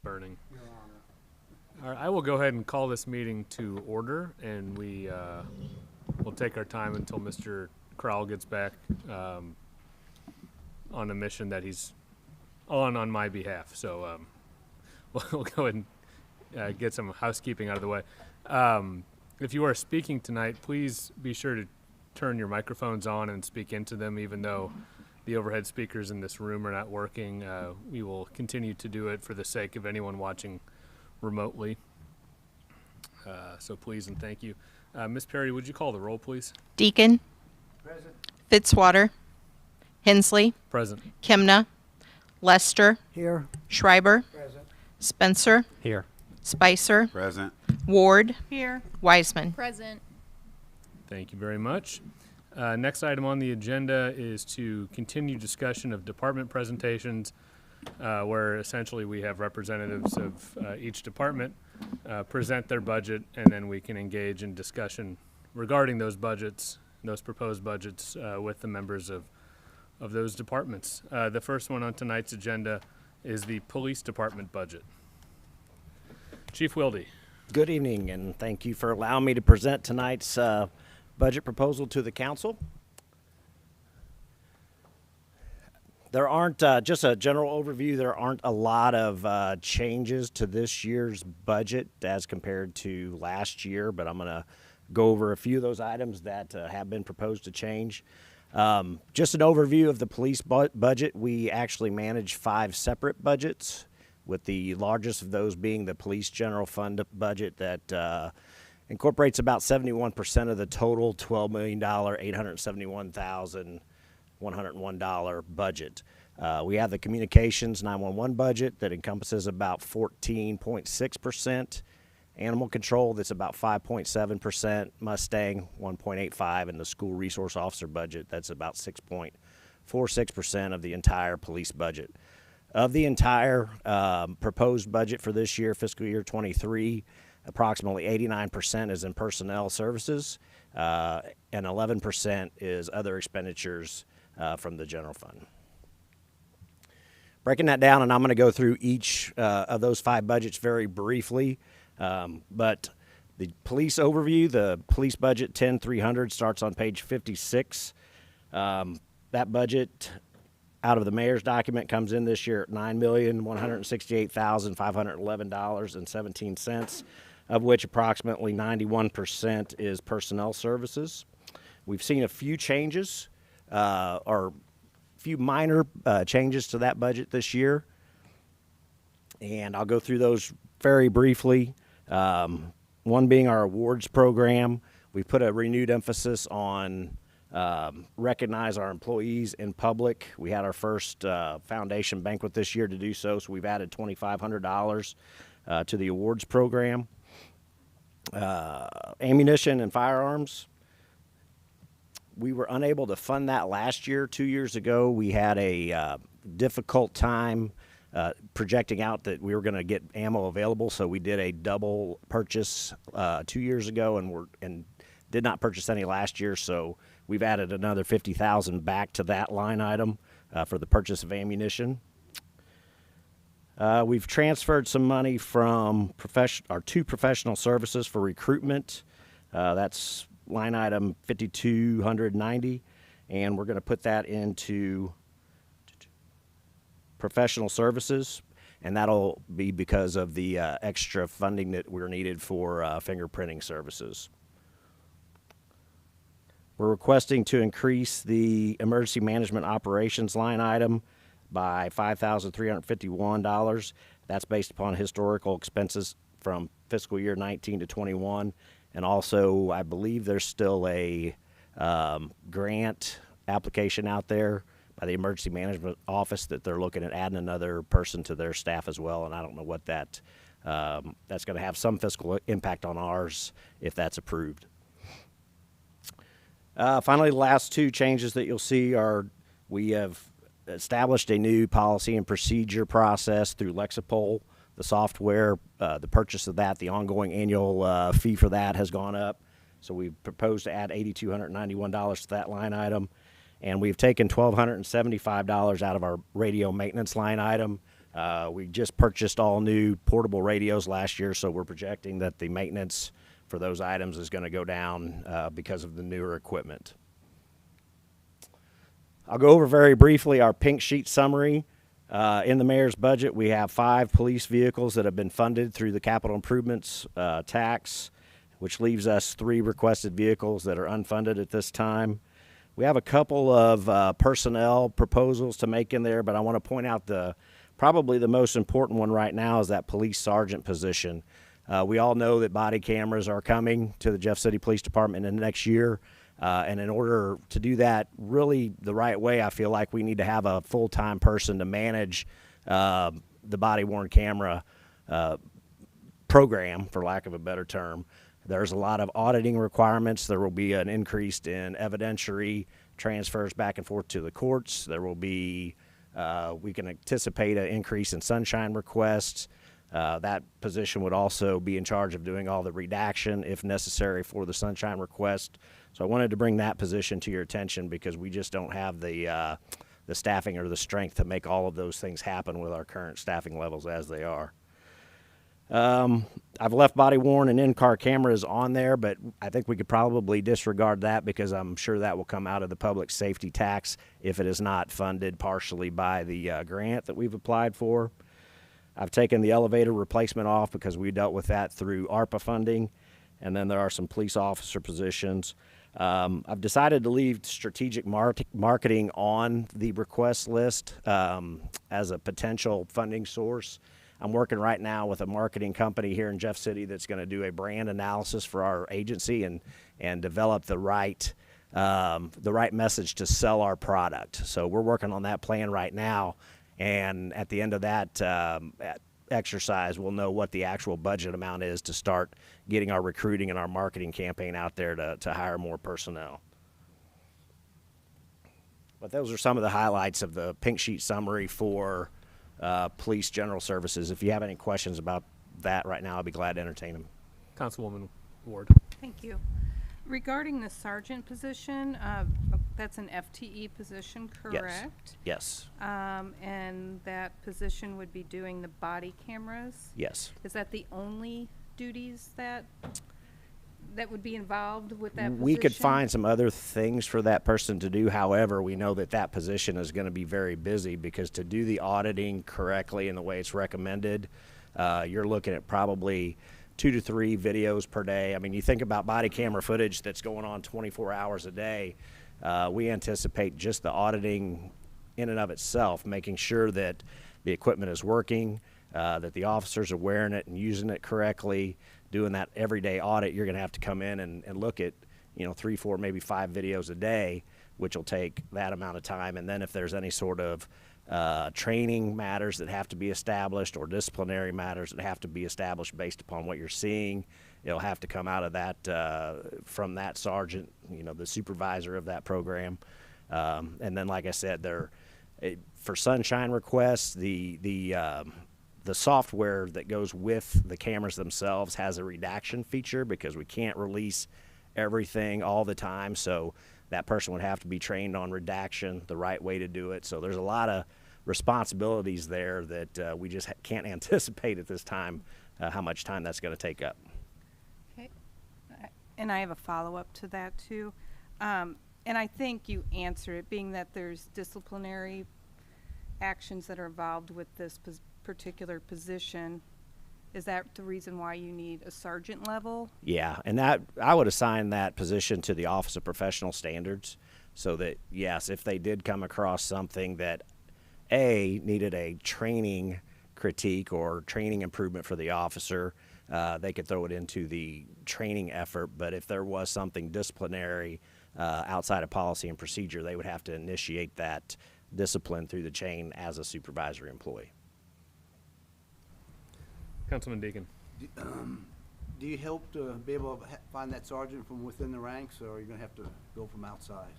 burning. All right, I will go ahead and call this meeting to order, and we'll take our time until Mr. Crowell gets back on a mission that he's on my behalf. So we'll go ahead and get some housekeeping out of the way. If you are speaking tonight, please be sure to turn your microphones on and speak into them, even though the overhead speakers in this room are not working. We will continue to do it for the sake of anyone watching remotely. So please and thank you. Ms. Perry, would you call the roll, please? Deacon. Present. Fitzwater. Hensley. Present. Kimna. Lester. Here. Schreiber. Present. Spencer. Here. Spicer. Present. Ward. Here. Wiseman. Present. Thank you very much. Next item on the agenda is to continue discussion of department presentations, where essentially we have representatives of each department present their budget, and then we can engage in discussion regarding those budgets, those proposed budgets, with the members of those departments. The first one on tonight's agenda is the police department budget. Chief Wilde. Good evening, and thank you for allowing me to present tonight's budget proposal to the council. There aren't, just a general overview, there aren't a lot of changes to this year's budget as compared to last year, but I'm going to go over a few of those items that have been proposed to change. Just an overview of the police budget. We actually manage 5 separate budgets, with the largest of those being the police general fund budget that incorporates about 71% of the total $12,871,101 budget. We have the communications 911 budget that encompasses about 14.6%, animal control that's about 5.7%, Mustang 1.85%, and the school resource officer budget that's about 6.46% of the entire police budget. Of the entire proposed budget for this year, fiscal year 23, approximately 89% is in personnel services, and 11% is other expenditures from the general fund. Breaking that down, and I'm going to go through each of those 5 budgets very briefly, but the police overview, the police budget 10,300 starts on page 56. That budget out of the mayor's document comes in this year at $9,168,511.17, of which approximately 91% is personnel services. We've seen a few changes, or few minor changes to that budget this year, and I'll go through those very briefly. One being our awards program. We've put a renewed emphasis on recognize our employees in public. We had our first foundation banquet this year to do so we've added $2,500 to the awards program. Ammunition and firearms. We were unable to fund that last year. 2 years ago, we had a difficult time projecting out that we were going to get ammo available, so we did a double purchase 2 years ago and did not purchase any last year, so we've added another $50,000 back to that line item for the purchase of ammunition. We've transferred some money from our 2 professional services for recruitment. That's line item 5,290, and we're going to put that into professional services, and that'll be because of the extra funding that we're needed for fingerprinting services. We're requesting to increase the emergency management operations line item by $5,351. That's based upon historical expenses from fiscal year 19 to 21. And also, I believe there's still a grant application out there by the emergency management office that they're looking at adding another person to their staff as well. And I don't know what that's going to have some fiscal impact on ours if that's approved. Finally, the last 2 changes that you'll see are we have established a new policy and procedure process through Lexipol, the software. The purchase of that, the ongoing annual fee for that has gone up. So we've proposed to add $8,291 to that line item. And we've taken $1,275 out of our radio maintenance line item We just purchased all new portable radios last year, so we're projecting that the maintenance for those items is going to go down because of the newer equipment. I'll go over very briefly our pink sheet summary. In the mayor's budget, we have 5 police vehicles that have been funded through the capital improvements tax, which leaves us 3 requested vehicles that are unfunded at this time. We have a couple of personnel proposals to make in there, but I want to point out probably the most important one right now is that police sergeant position. We all know that body cameras are coming to the Jeff City Police Department in the next year. And in order to do that really the right way, I feel like we need to have a full-time person to manage the body-worn camera program, for lack of a better term. There's a lot of auditing requirements. There will be an increase in evidentiary transfers back and forth to the courts. There will be, we can anticipate an increase in sunshine requests. That position would also be in charge of doing all the redaction if necessary for the sunshine request. So I wanted to bring that position to your attention because we just don't have the staffing or the strength to make all of those things happen with our current staffing levels as they are. I've left body worn and in-car cameras on there, but I think we could probably disregard that because I'm sure that will come out of the public safety tax if it is not funded partially by the grant that we've applied for. I've taken the elevator replacement off because we dealt with that through ARPA funding, and then there are some police officer positions. I've decided to leave strategic marketing on the request list as a potential funding source. I'm working right now with a marketing company here in Jeff City that's going to do a brand analysis for our agency and develop the right message to sell our product. So we're working on that plan right now, and at the end of that exercise, we'll know what the actual budget amount is to start getting our recruiting and our marketing campaign out there to hire more personnel. But those are some of the highlights of the pink sheet summary for police general services. If you have any questions about that right now, I'll be glad to entertain them. Councilwoman Ward. Thank you. Regarding the sergeant position, that's an FTE position, correct? Yes. And that position would be doing the body cameras? Yes. Is that the only duties that would be involved with that position? We could find some other things for that person to do. However, we know that that position is going to be very busy because to do the auditing correctly in the way it's recommended, you're looking at probably 2 to 3 videos per day. I mean, you think about body camera footage that's going on 24 hours a day. We anticipate just the auditing in and of itself, making sure that the equipment is working, that the officers are wearing it and using it correctly. Doing that everyday audit, you're going to have to come in and look at, 3, 4, maybe 5 videos a day, which will take that amount of time. And then if there's any sort of training matters that have to be established or disciplinary matters that have to be established based upon what you're seeing, it'll have to come out of that from that sergeant, the supervisor of that program. And then, like I said, for sunshine requests, the software that goes with the cameras themselves has a redaction feature because we can't release everything all the time. So that person would have to be trained on redaction, the right way to do it. So there's a lot of responsibilities there that we just can't anticipate at this time how much time that's going to take up. Okay. And I have a follow-up to that too. And I think you answered it, being that there's disciplinary actions that are involved with this particular position. Is that the reason why you need a sergeant level? Yeah, and that I would assign that position to the Office of Professional Standards so that, yes, if they did come across something that needed a training critique or training improvement for the officer, they could throw it into the training effort. But if there was something disciplinary outside of policy and procedure, they would have to initiate that discipline through the chain as a supervisory employee. Councilman Deacon. Do you hope to be able to find that sergeant from within the ranks, or are you going to have to go from outside?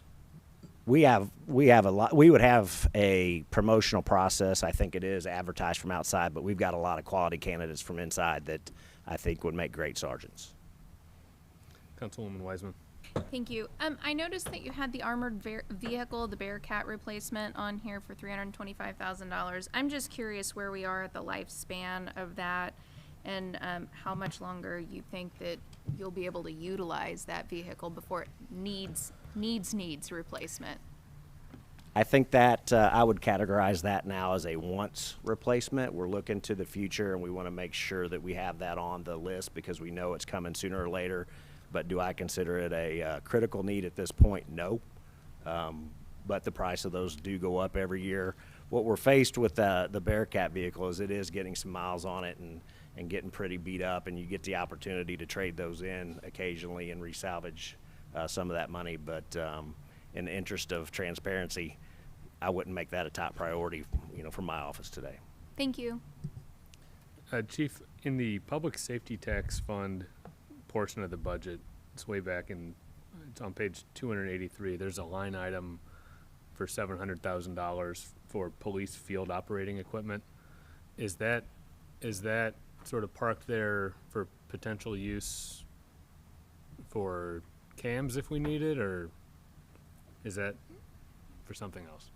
We have a lot. We would have a promotional process. I think it is advertised from outside, but we've got a lot of quality candidates from inside that I think would make great sergeants. Councilwoman Wiseman. Thank you. I noticed that you had the armored vehicle, the Bearcat replacement, on here for $325,000. I'm just curious where we are at the lifespan of that, and how much longer you think that you'll be able to utilize that vehicle before it needs replacement. I think that I would categorize that now as a once replacement. We're looking to the future, and we want to make sure that we have that on the list because we know it's coming sooner or later. But do I consider it a critical need at this point? No. But the price of those do go up every year. What we're faced with the Bearcat vehicle is it is getting some miles on it and getting pretty beat up, and you get the opportunity to trade those in occasionally and resalvage some of that money. But in the interest of transparency, I wouldn't make that a top priority, from my office today. Thank you. Chief, in the public safety tax fund portion of the budget, it's way back it's on page 283. There's a line item for $700,000 for police field operating equipment. Is that sort of parked there for potential use for cams if we need it, or is that for something else?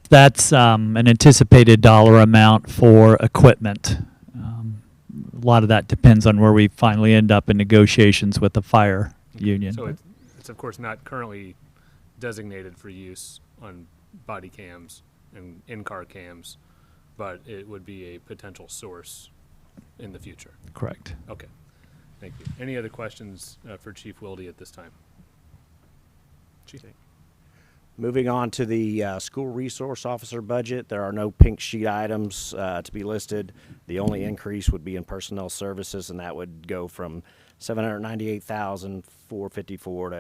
That's an anticipated dollar amount for equipment. A lot of that depends on where we finally end up in negotiations with the fire union. So it's of course not currently designated for use on body cams and in-car cams, but it would be a potential source in the future. Correct. Okay, thank you. Any other questions for Chief Wilde at this time? Chief? Moving on to the school resource officer budget, there are no pink sheet items to be listed. The only increase would be in personnel services, and that would go from $798,454 to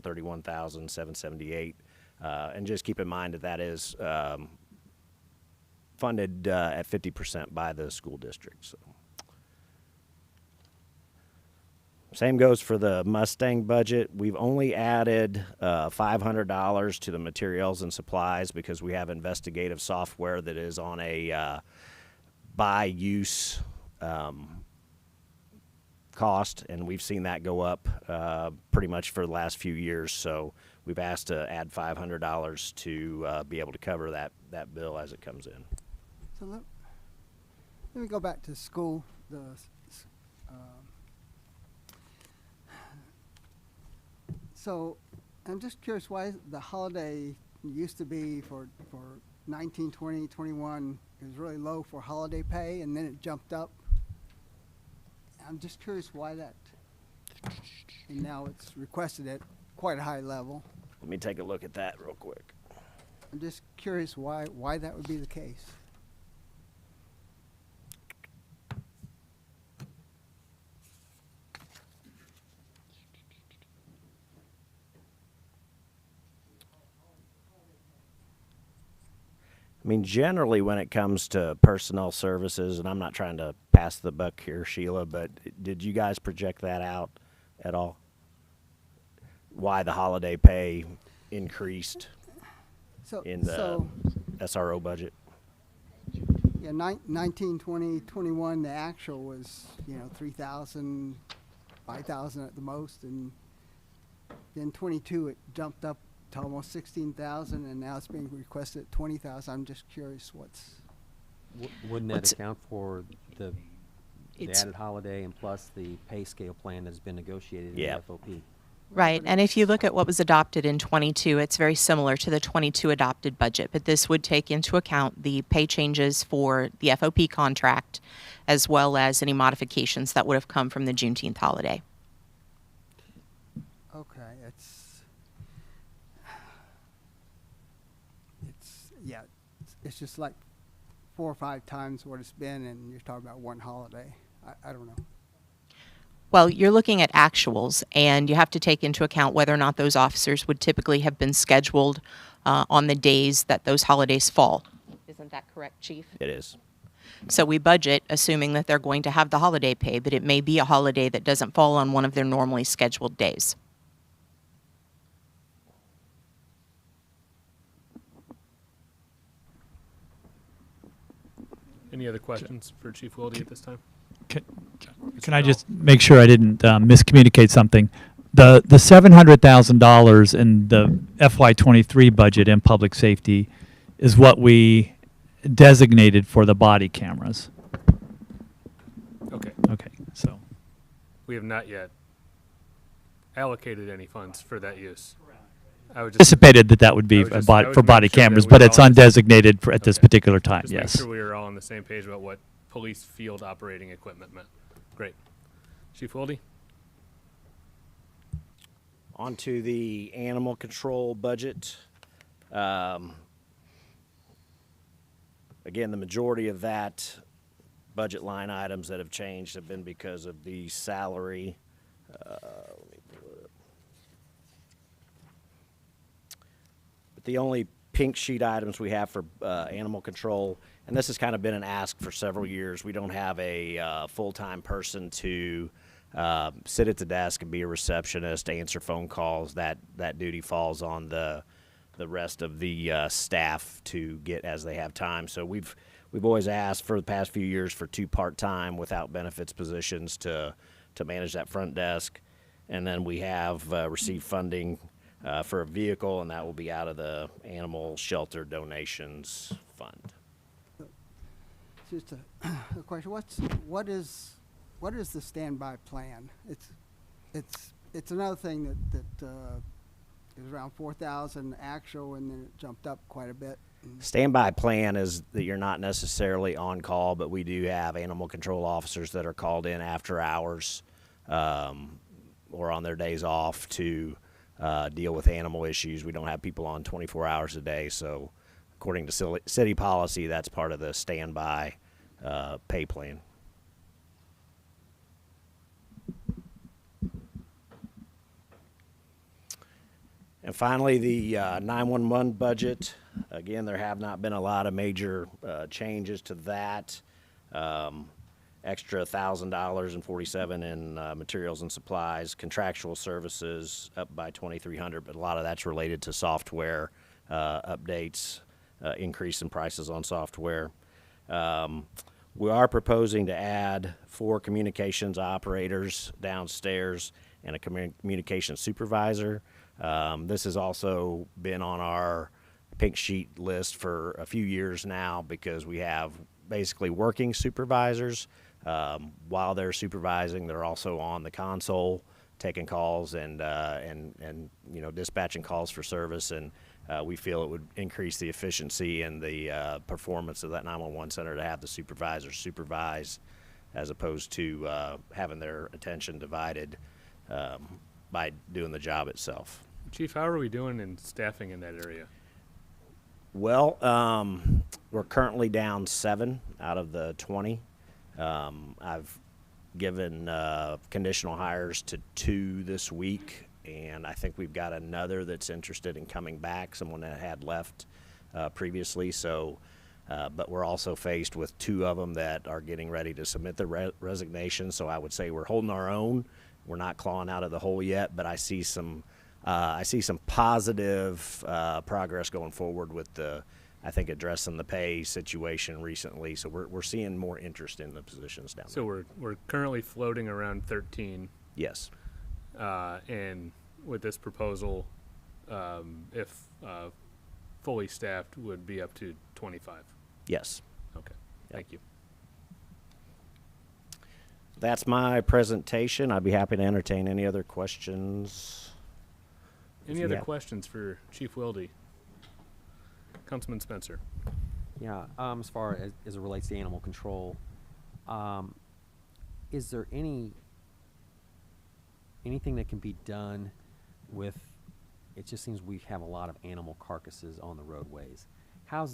$831,778. And just keep in mind that is funded at 50% by the school district. So. Same goes for the Mustang budget. We've only added $500 to the materials and supplies because we have investigative software that is on a by use cost, and we've seen that go up pretty much for the last few years. So we've asked to add $500 to be able to cover that bill as it comes in. So let me go back to school. So I'm just curious why the holiday used to be for 19, 20, 21, it was really low for holiday pay, and then it jumped up. I'm just curious why that, and now it's requested at quite a high level. Let me take a look at that real quick. I'm just curious why that would be the case. I mean, generally when it comes to personnel services, and I'm not trying to pass the buck here, Sheila, but did you guys project that out at all? Why the holiday pay increased in the SRO budget? Yeah, 19, 20, 21, the actual was, 3,000, 5,000 at the most, and then 22 it jumped up to almost 16,000, and now it's being requested at 20,000. I'm just curious Wouldn't that account for the added holiday and plus the pay scale plan that's been negotiated in the FOP? Right, and if you look at what was adopted in 22, it's very similar to the 22 adopted budget, but this would take into account the pay changes for the FOP contract, as well as any modifications that would have come from the Juneteenth holiday. Okay, it's just like 4 or 5 times what it's been, and you're talking about one holiday. I don't know. Well, you're looking at actuals, and you have to take into account whether or not those officers would typically have been scheduled on the days that those holidays fall. Isn't that correct, Chief? It is. So we budget assuming that they're going to have the holiday pay, but it may be a holiday that doesn't fall on one of their normally scheduled days. Any other questions for Chief Wilde at this time? Can I just make sure I didn't miscommunicate something? The $700,000 in the FY23 budget in public safety is what we designated for the body cameras. Okay. Okay, so. We have not yet allocated any funds for that use. I would just Anticipated that would be I would just- for I would body make sure that cameras, we but were it's all on the same- undesignated for at this Okay. particular time, Just yes. make sure we are all on the same page about what police field operating equipment meant. Great. Chief Wilde? On to the animal control budget. Again, the majority of that budget line items that have changed have been because of the salary. Let me pull it up. But the only pink sheet items we have for animal control, and this has kind of been an ask for several years, we don't have a full-time person to sit at the desk and be a receptionist, answer phone calls. That duty falls on the rest of the staff to get as they have time. So we've always asked for the past few years for 2 part-time without benefits positions to manage that front desk. And then we have received funding for a vehicle, and that will be out of the animal shelter donations fund. Just a question, what is the standby plan? It's another thing that is around 4,000 actual, and then it jumped up quite a bit. Standby plan is that you're not necessarily on call, but we do have animal control officers that are called in after hours or on their days off to deal with animal issues. We don't have people on 24 hours a day, so according to city policy, that's part of the standby pay plan. And finally, the 911 budget. Again, there have not been a lot of major changes to that. Extra $1,000.47 in materials and supplies. Contractual services up by $2,300, but a lot of that's related to software updates, increase in prices on software. We are proposing to add 4 communications operators downstairs and a communications supervisor. This has also been on our pink sheet list for a few years now because we have basically working supervisors. While they're supervising, they're also on the console taking calls and dispatching calls for service, and we feel it would increase the efficiency and the performance of that 911 center to have the supervisors supervise as opposed to having their attention divided by doing the job itself. Chief, how are we doing in staffing in that area? Well, we're currently down 7 out of the 20. I've given conditional hires to 2 this week, and I think we've got another that's interested in coming back, someone that had left previously. So, but we're also faced with 2 of them that are getting ready to submit their resignation. So I would say we're holding our own. We're not clawing out of the hole yet, but I see some positive progress going forward with I think addressing the pay situation recently. So we're seeing more interest in the positions down there. So we're currently floating around 13. Yes. And with this proposal, if fully staffed, would be up to 25. Yes. Okay. Thank you. That's my presentation. I'd be happy to entertain any other questions. Any other questions for Chief Wilde? Councilman Spencer. Yeah, as far as it relates to animal control, is there anything that can be done with, it just seems we have a lot of animal carcasses on the roadways. Is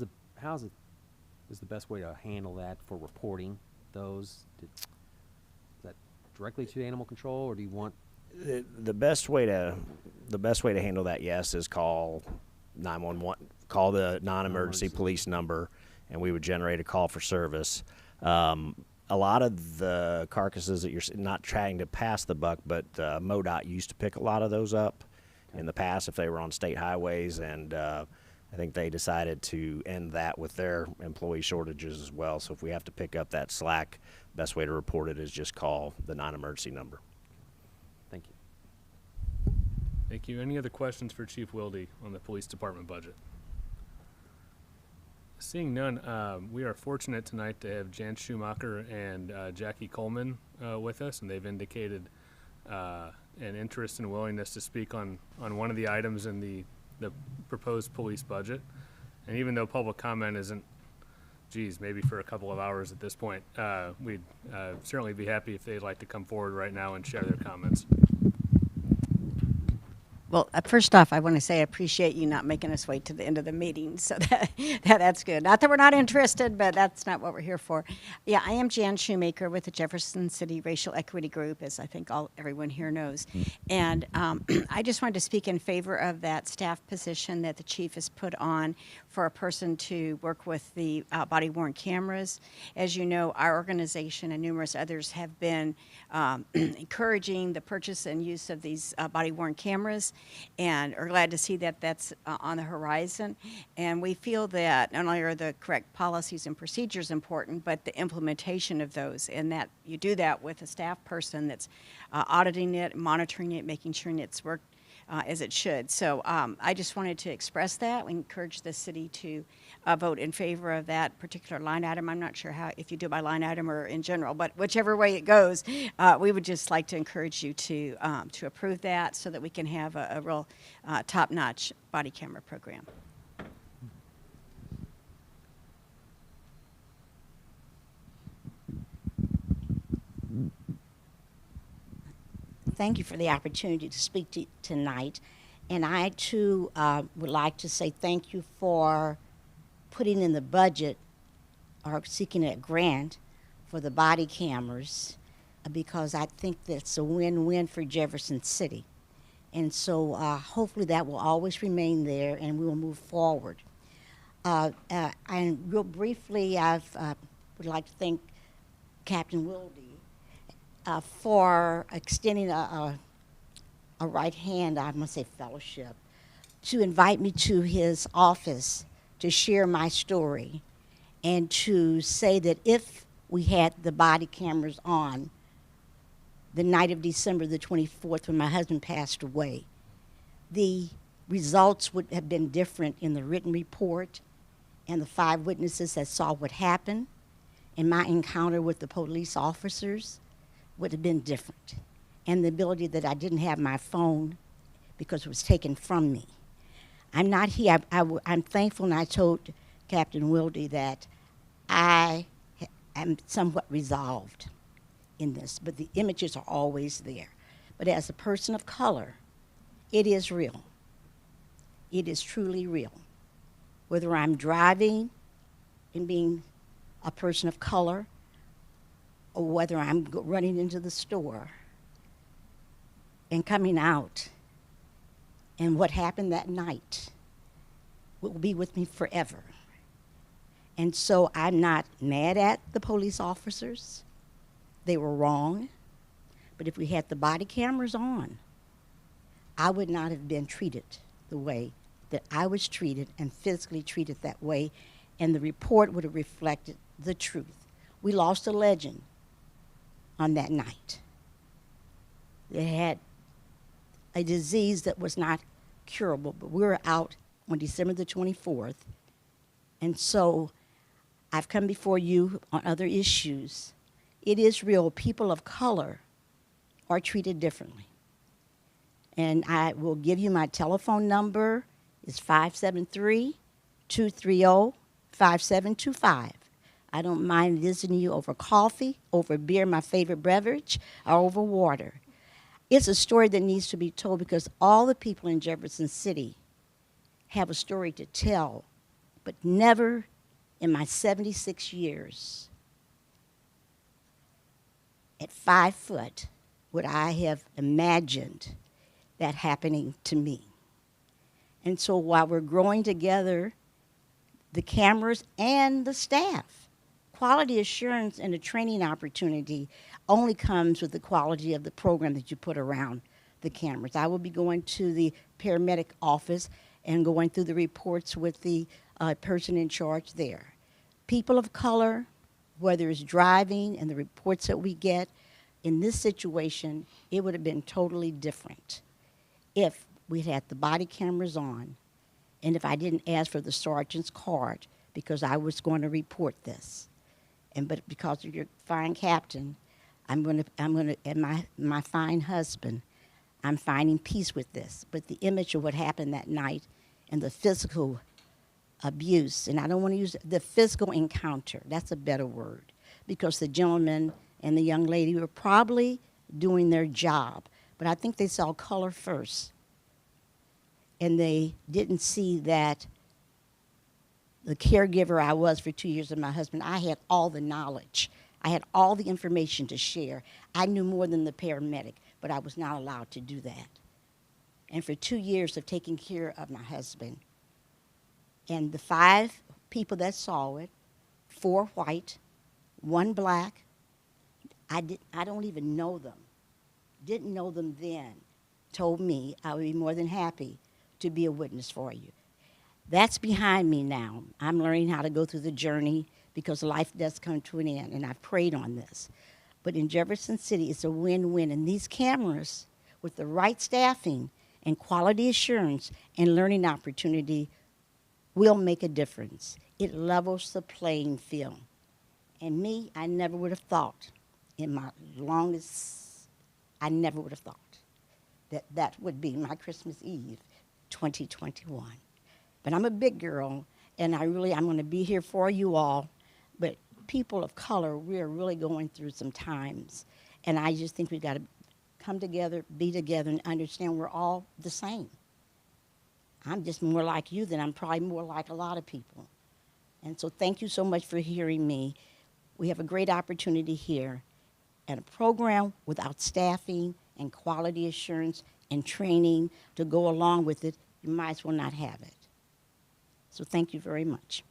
the best way to handle that for reporting those? Is that directly to animal control, or do you want? The best way to handle that, yes, is call 911, call the non-emergency police number, and we would generate a call for service. A lot of the carcasses that you're not trying to pass the buck, but MoDOT used to pick a lot of those up in the past if they were on state highways, and I think they decided to end that with their employee shortages as well. So if we have to pick up that slack, best way to report it is just call the non-emergency number. Thank you. Thank you. Any other questions for Chief Wilde on the police department budget? Seeing none, we are fortunate tonight to have Jan Schumacher and Jackie Coleman with us, and they've indicated an interest and willingness to speak on one of the items in the proposed police budget. And even though public comment isn't, maybe for a couple of hours at this point, we'd certainly be happy if they'd like to come forward right now and share their comments. Well, first off, I want to say I appreciate you not making us wait to the end of the meeting, so that's good. Not that we're not interested, but that's not what we're here for. Yeah, I am Jan Shoemaker with the Jefferson City Racial Equity Group, as I think everyone here knows. And I just wanted to speak in favor of that staff position that the chief has put on for a person to work with the body-worn cameras. As you know, our organization and numerous others have been encouraging the purchase and use of these body-worn cameras, and are glad to see that that's on the horizon. And we feel that not only are the correct policies and procedures important, but the implementation of those, and that you do that with a staff person that's auditing it, monitoring it, making sure it's worked as it should. So I just wanted to express that. We encourage the city to vote in favor of that particular line item. I'm not sure if you do by line item or in general, but whichever way it goes, we would just like to encourage you to approve that so that we can have a real top-notch body camera program. Thank you for the opportunity to speak to tonight. And I, too, would like to say thank you for putting in the budget or seeking a grant for the body cameras, because I think that's a win-win for Jefferson City. And so hopefully that will always remain there and we will move forward. And real briefly, I would like to thank Captain Wilde for extending a right hand, I must say fellowship, to invite me to his office to share my story and to say that if we had the body cameras on the night of December the 24th when my husband passed away, the results would have been different in the written report and the 5 witnesses that saw what happened, and my encounter with the police officers would have been different. And the ability that I didn't have my phone because it was taken from me. I'm not here. I'm thankful, and I told Captain Wilde that I am somewhat resolved in this, but the images are always there. But as a person of color, it is real. It is truly real. Whether I'm driving and being a person of color, or whether I'm running into the store and coming out, and what happened that night will be with me forever. And so I'm not mad at the police officers. They were wrong. But if we had the body cameras on, I would not have been treated the way that I was treated and physically treated that way, and the report would have reflected the truth. We lost a legend on that night. They had a disease that was not curable, but we were out on December the 24th. And so I've come before you on other issues. It is real. People of color are treated differently. And I will give you my telephone number. It's 573-230-5725. I don't mind visiting you over coffee, over beer, my favorite beverage, or over water. It's a story that needs to be told because all the people in Jefferson City have a story to tell, but never in my 76 years at 5 foot would I have imagined that happening to me. And so while we're growing together, the cameras and the staff, quality assurance and the training opportunity only comes with the quality of the program that you put around the cameras. I will be going to the paramedic office and going through the reports with the person in charge there. People of color, whether it's driving and the reports that we get, in this situation, it would have been totally different if we'd had the body cameras on and if I didn't ask for the sergeant's card because I was going to report this. But because of your fine captain, and my fine husband, I'm finding peace with this. But the image of what happened that night and the physical abuse, and I don't want to use the physical encounter, that's a better word, because the gentleman and the young lady were probably doing their job. But I think they saw color first. And they didn't see that the caregiver I was for 2 years of my husband, I had all the knowledge. I had all the information to share. I knew more than the paramedic, but I was not allowed to do that. And for 2 years of taking care of my husband, and the 5 people that saw it, 4 white, 1 black, I don't even know them. Didn't know them then. Told me I would be more than happy to be a witness for you. That's behind me now. I'm learning how to go through the journey because life does come to an end, and I've prayed on this. But in Jefferson City, it's a win-win. And these cameras, with the right staffing and quality assurance and learning opportunity, will make a difference. It levels the playing field. And me, I never would have thought in my longest, I never would have thought that that would be my Christmas Eve, 2021. But I'm a big girl, and I'm going to be here for you all. But people of color, we're really going through some times. And I just think we've got to come together, be together, and understand we're all the same. I'm just more like you than I'm probably more like a lot of people. And so thank you so much for hearing me. We have a great opportunity here, and a program without staffing and quality assurance and training to go along with it, you might as well not have it. So thank you very much.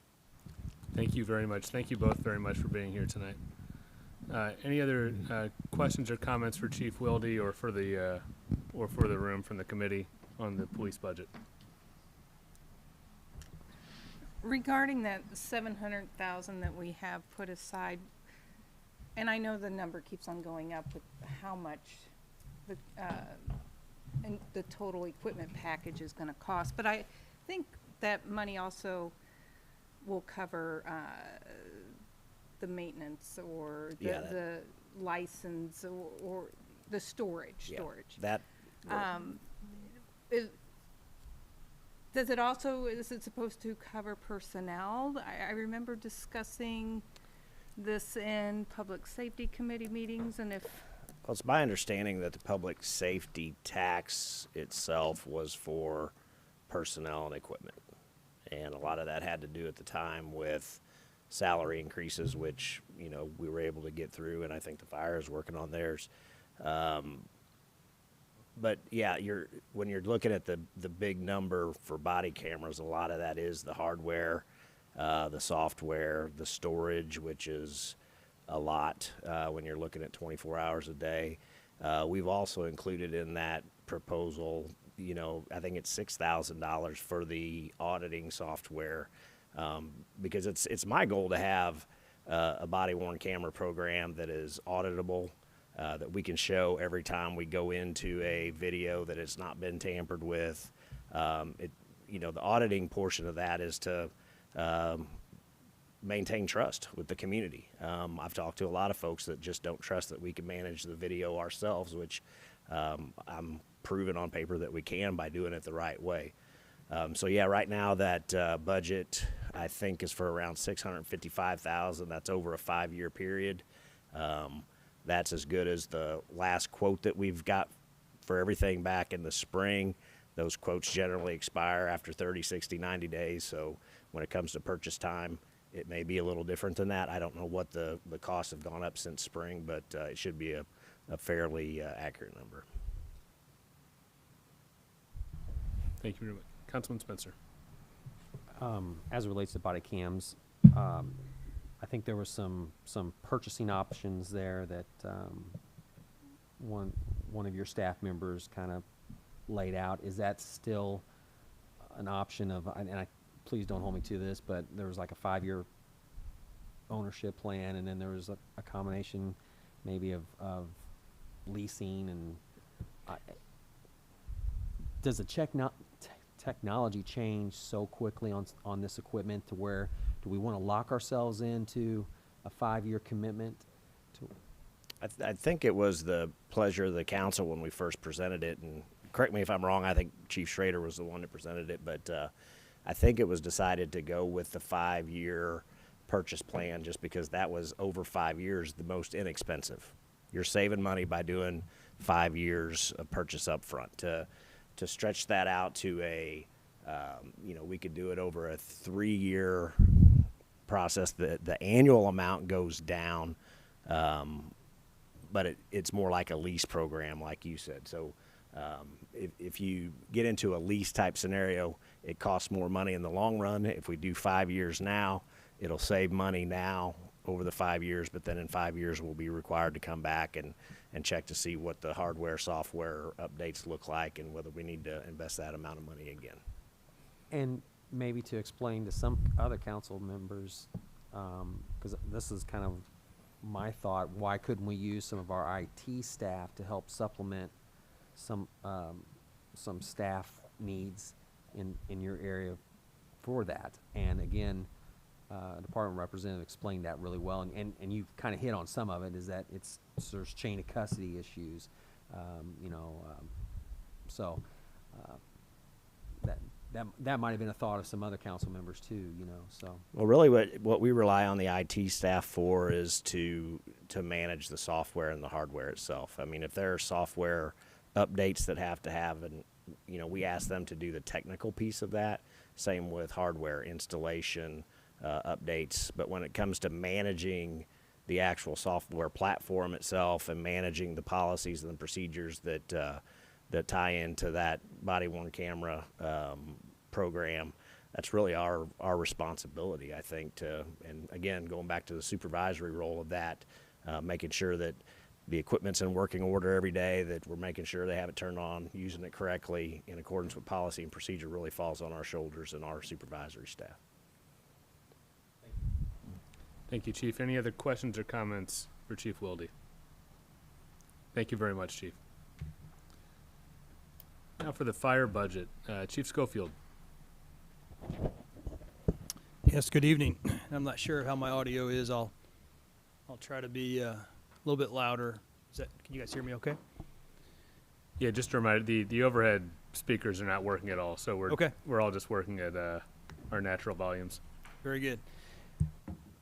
Thank you very much. Thank you both very much for being here tonight. Any other questions or comments for Chief Wilde or for the room from the committee on the police budget? Regarding that 700,000 that we have put aside, and I know the number keeps on going up with how much the total equipment package is going to cost, but I think that money also will cover the maintenance or the license or the storage. That. Does it also, is it supposed to cover personnel? I remember discussing this in public safety committee meetings, and if... Well, it's my understanding that the public safety tax itself was for personnel and equipment. And a lot of that had to do at the time with salary increases, which, you know, we were able to get through, and I think the fire is working on theirs. But yeah, when you're looking at the big number for body cameras, a lot of that is the hardware, the software, the storage, which is a lot when you're looking at 24 hours a day. We've also included in that proposal, you know, I think it's $6,000 for the auditing software, because it's my goal to have a body-worn camera program that is auditable, that we can show every time we go into a video that it's not been tampered with. You know, the auditing portion of that is to maintain trust with the community. I've talked to a lot of folks that just don't trust that we can manage the video ourselves, which I'm proven on paper that we can by doing it the right way. So yeah, right now that budget I think is for around $655,000. That's over a 5-year period. That's as good as the last quote that we've got for everything back in the spring. Those quotes generally expire after 30, 60, 90 days. So when it comes to purchase time, it may be a little different than that. I don't know what the costs have gone up since spring, but it should be a fairly accurate number. Thank you very much. Councilman Spencer. As it relates to body cams, I think there were some purchasing options there that one of your staff members kind of laid out. Is that still an option of, please don't hold me to this, but there was like a 5-year ownership plan, and then there was a combination maybe of leasing and does the technology change so quickly on this equipment to where do we want to lock ourselves into a 5-year commitment to? I think it was the pleasure of the council when we first presented it, and correct me if I'm wrong, I think Chief Schrader was the one that presented it, but I think it was decided to go with the 5-year purchase plan just because that was over 5 years the most inexpensive. You're saving money by doing 5 years of purchase up front. To stretch that out to we could do it over a 3-year process. The annual amount goes down, but it's more like a lease program, like you said. So if you get into a lease type scenario, it costs more money in the long run. If we do 5 years now, it'll save money now over the 5 years, but then in 5 years we'll be required to come back and check to see what the hardware, software updates look like and whether we need to invest that amount of money again. And maybe to explain to some other council members, because this is kind of my thought, why couldn't we use some of our IT staff to help supplement some staff needs in your area for that? And again, department representative explained that really well, and you kind of hit on some of it, is that there's chain of custody issues, so that might have been a thought of some other council members too, so. Well, really what we rely on the IT staff for is to manage the software and the hardware itself. I mean, if there are software updates that have to have, and we ask them to do the technical piece of that. Same with hardware installation, updates. But when it comes to managing the actual software platform itself and managing the policies and the procedures that tie into that body-worn camera program, that's really our responsibility, I think, and again, going back to the supervisory role of that, making sure that the equipment's in working order every day, that we're making sure they have it turned on, using it correctly in accordance with policy and procedure really falls on our shoulders and our supervisory staff. Thank you, Chief. Any other questions or comments for Chief Wilde? Thank you very much, Chief. Now for the fire budget, Chief Schofield. Yes, good evening. I'm not sure how my audio is. I'll try to be a little bit louder. Can you guys hear me okay? Yeah, just a reminder, the overhead speakers are not working at all, so we're all just working at our natural volumes. Very good.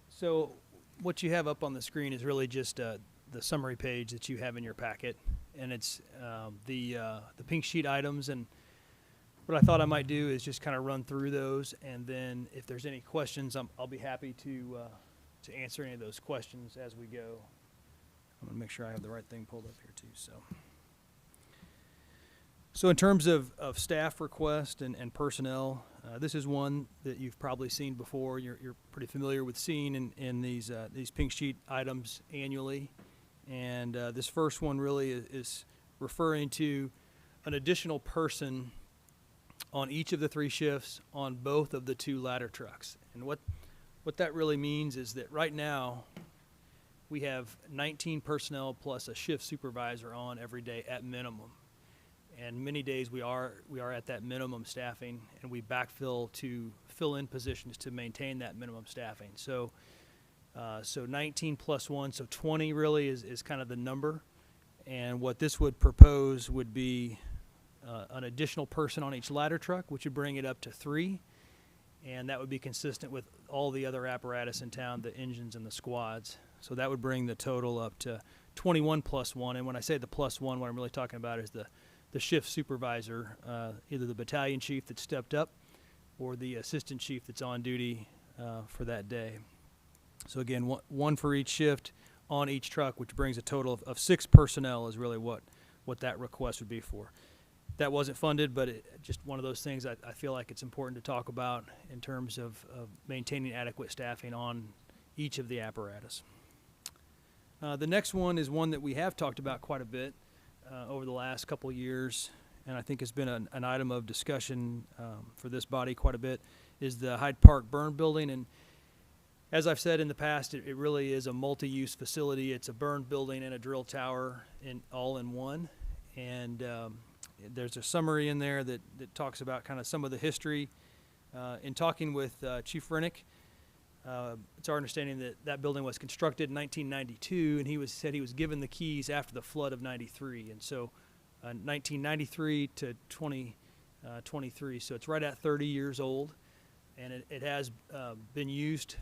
So what you have up on the screen is really just the summary page that you have in your packet, and it's the pink sheet items. And what I thought I might do is just kind of run through those, and then if there's any questions, I'll be happy to answer any of those questions as we go. I'm going to make sure I have the right thing pulled up here too. So in terms of staff request and personnel, this is one that you've probably seen before. You're pretty familiar with seeing in these pink sheet items annually. And this first one really is referring to an additional person on each of the 3 shifts on both of the 2 ladder trucks. And what that really means is that right now we have 19 personnel plus a shift supervisor on every day at minimum. And many days we are at that minimum staffing, and we backfill to fill in positions to maintain that minimum staffing. So 19 plus 1, so 20 really is kind of the number. And what this would propose would be an additional person on each ladder truck, which would bring it up to 3. And that would be consistent with all the other apparatus in town, the engines and the squads. So that would bring the total up to 21 plus 1. And when I say the plus 1, what I'm really talking about is the shift supervisor, either the battalion chief that stepped up or the assistant chief that's on duty for that day. So again, one for each shift on each truck, which brings a total of 6 personnel is really what that request would be for. That wasn't funded, but just one of those things I feel like it's important to talk about in terms of maintaining adequate staffing on each of the apparatus. The next one is one that we have talked about quite a bit over the last couple of years, and I think has been an item of discussion for this body quite a bit, is the Hyde Park burn building. And as I've said in the past, it really is a multi-use facility. It's a burn building and a drill tower all in one. And there's a summary in there that talks about kind of some of the history. In talking with Chief Rennick, it's our understanding that that building was constructed in 1992, and he said he was given the keys after the flood of '93, and so 1993 to 2023, so it's right at 30 years old, and it has been used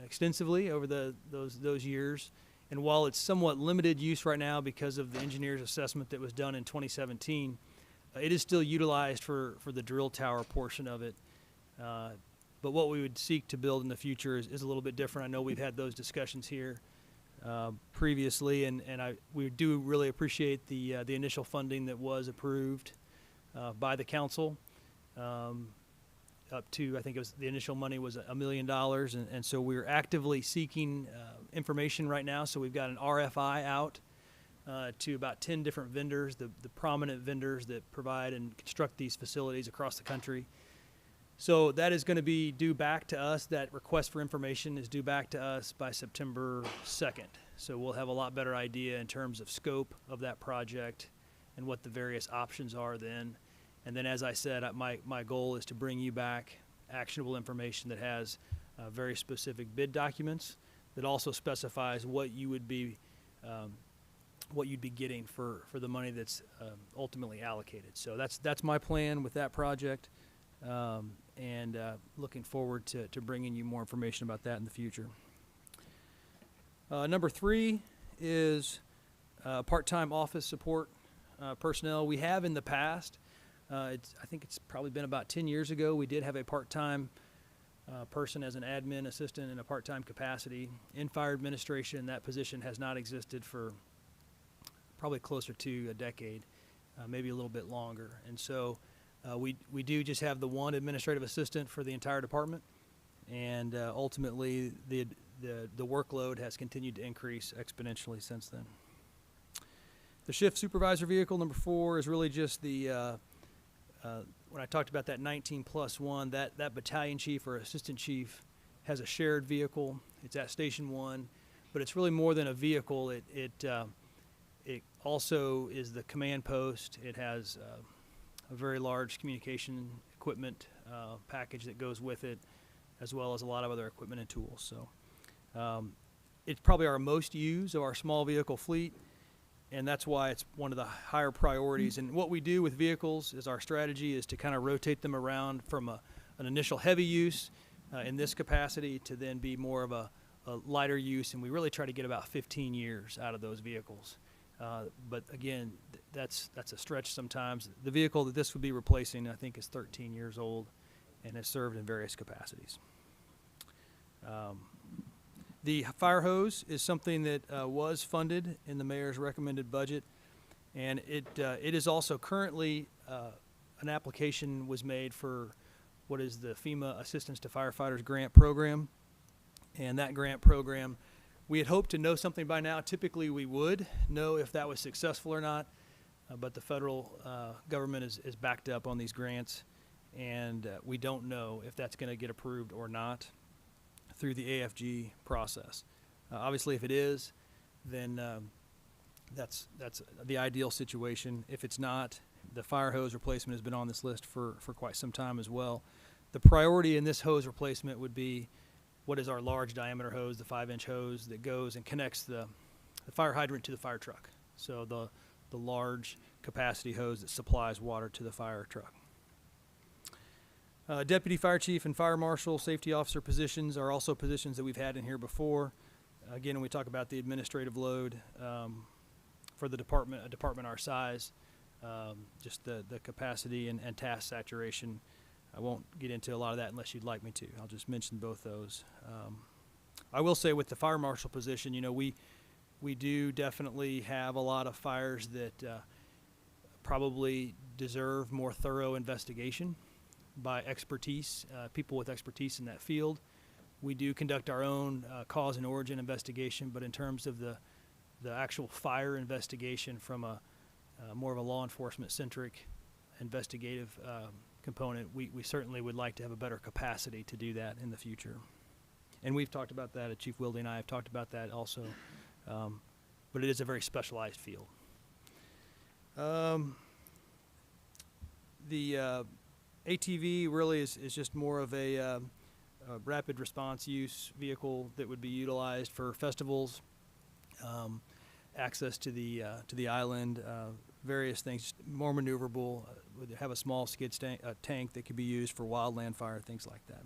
extensively over those years. And while it's somewhat limited use right now because of the engineer's assessment that was done in 2017, it is still utilized for the drill tower portion of it. But what we would seek to build in the future is a little bit different. I know we've had those discussions here previously, and we do really appreciate the initial funding that was approved by the council, up to, I think it was, the initial money was $1 million, and so we're actively seeking information right now. So we've got an RFI out to about 10 different vendors, the prominent vendors that provide and construct these facilities across the country. So that is going to be due back to us. That request for information is due back to us by September 2nd. So we'll have a lot better idea in terms of scope of that project and what the various options are then. And then, as I said, my goal is to bring you back actionable information that has very specific bid documents that also specifies what you would be what you'd be getting for the money that's ultimately allocated. So that's my plan with that project. And looking forward to bringing you more information about that in the future. Number 3 is part-time office support personnel. We have in the past, I think it's probably been about 10 years ago, we did have a part-time person as an admin assistant in a part-time capacity. In fire administration, that position has not existed for probably closer to a decade, maybe a little bit longer. And so we do just have the one administrative assistant for the entire department, and ultimately the workload has continued to increase exponentially since then. The shift supervisor vehicle, number 4, is really just the when I talked about that 19+1, that battalion chief or assistant chief has a shared vehicle. It's at Station 1, but it's really more than a vehicle. It also is the command post. It has a very large communication equipment package that goes with it, as well as a lot of other equipment and tools. So it's probably our most used of our small vehicle fleet, and that's why it's one of the higher priorities. And what we do with vehicles is our strategy is to kind of rotate them around from an initial heavy use in this capacity to then be more of a lighter use, and we really try to get about 15 years out of those vehicles. But again, that's a stretch sometimes. The vehicle that this would be replacing, I think, is 13 years old and has served in various capacities. The fire hose is something that was funded in the mayor's recommended budget, and it is also currently an application was made for what is the FEMA Assistance to Firefighters Grant Program, and that grant program, we had hoped to know something by now. Typically, we would know if that was successful or not, but the federal government is backed up on these grants, and we don't know if that's going to get approved or not through the AFG process. Obviously, if it is, then that's the ideal situation. If it's not, the fire hose replacement has been on this list for quite some time as well. The priority in this hose replacement would be what is our large diameter hose, the 5-inch hose that goes and connects the fire hydrant to the fire truck. So the large capacity hose that supplies water to the fire truck. Deputy fire chief and fire marshal safety officer positions are also positions that we've had in here before. Again, when we talk about the administrative load for the department, a department our size, just the capacity and task saturation. I won't get into a lot of that unless you'd like me to. I'll just mention both those. I will say with the fire marshal position, we do definitely have a lot of fires that probably deserve more thorough investigation by expertise, people with expertise in that field. We do conduct our own cause and origin investigation, but in terms of the actual fire investigation from a more of a law enforcement centric investigative component, we certainly would like to have a better capacity to do that in the future. And we've talked about that, Chief Wilde and I have talked about that also, but it is a very specialized field. The ATV really is just more of a rapid response use vehicle that would be utilized for festivals, access to the island, various things, more maneuverable, would have a small skid tank that could be used for wildland fire, things like that.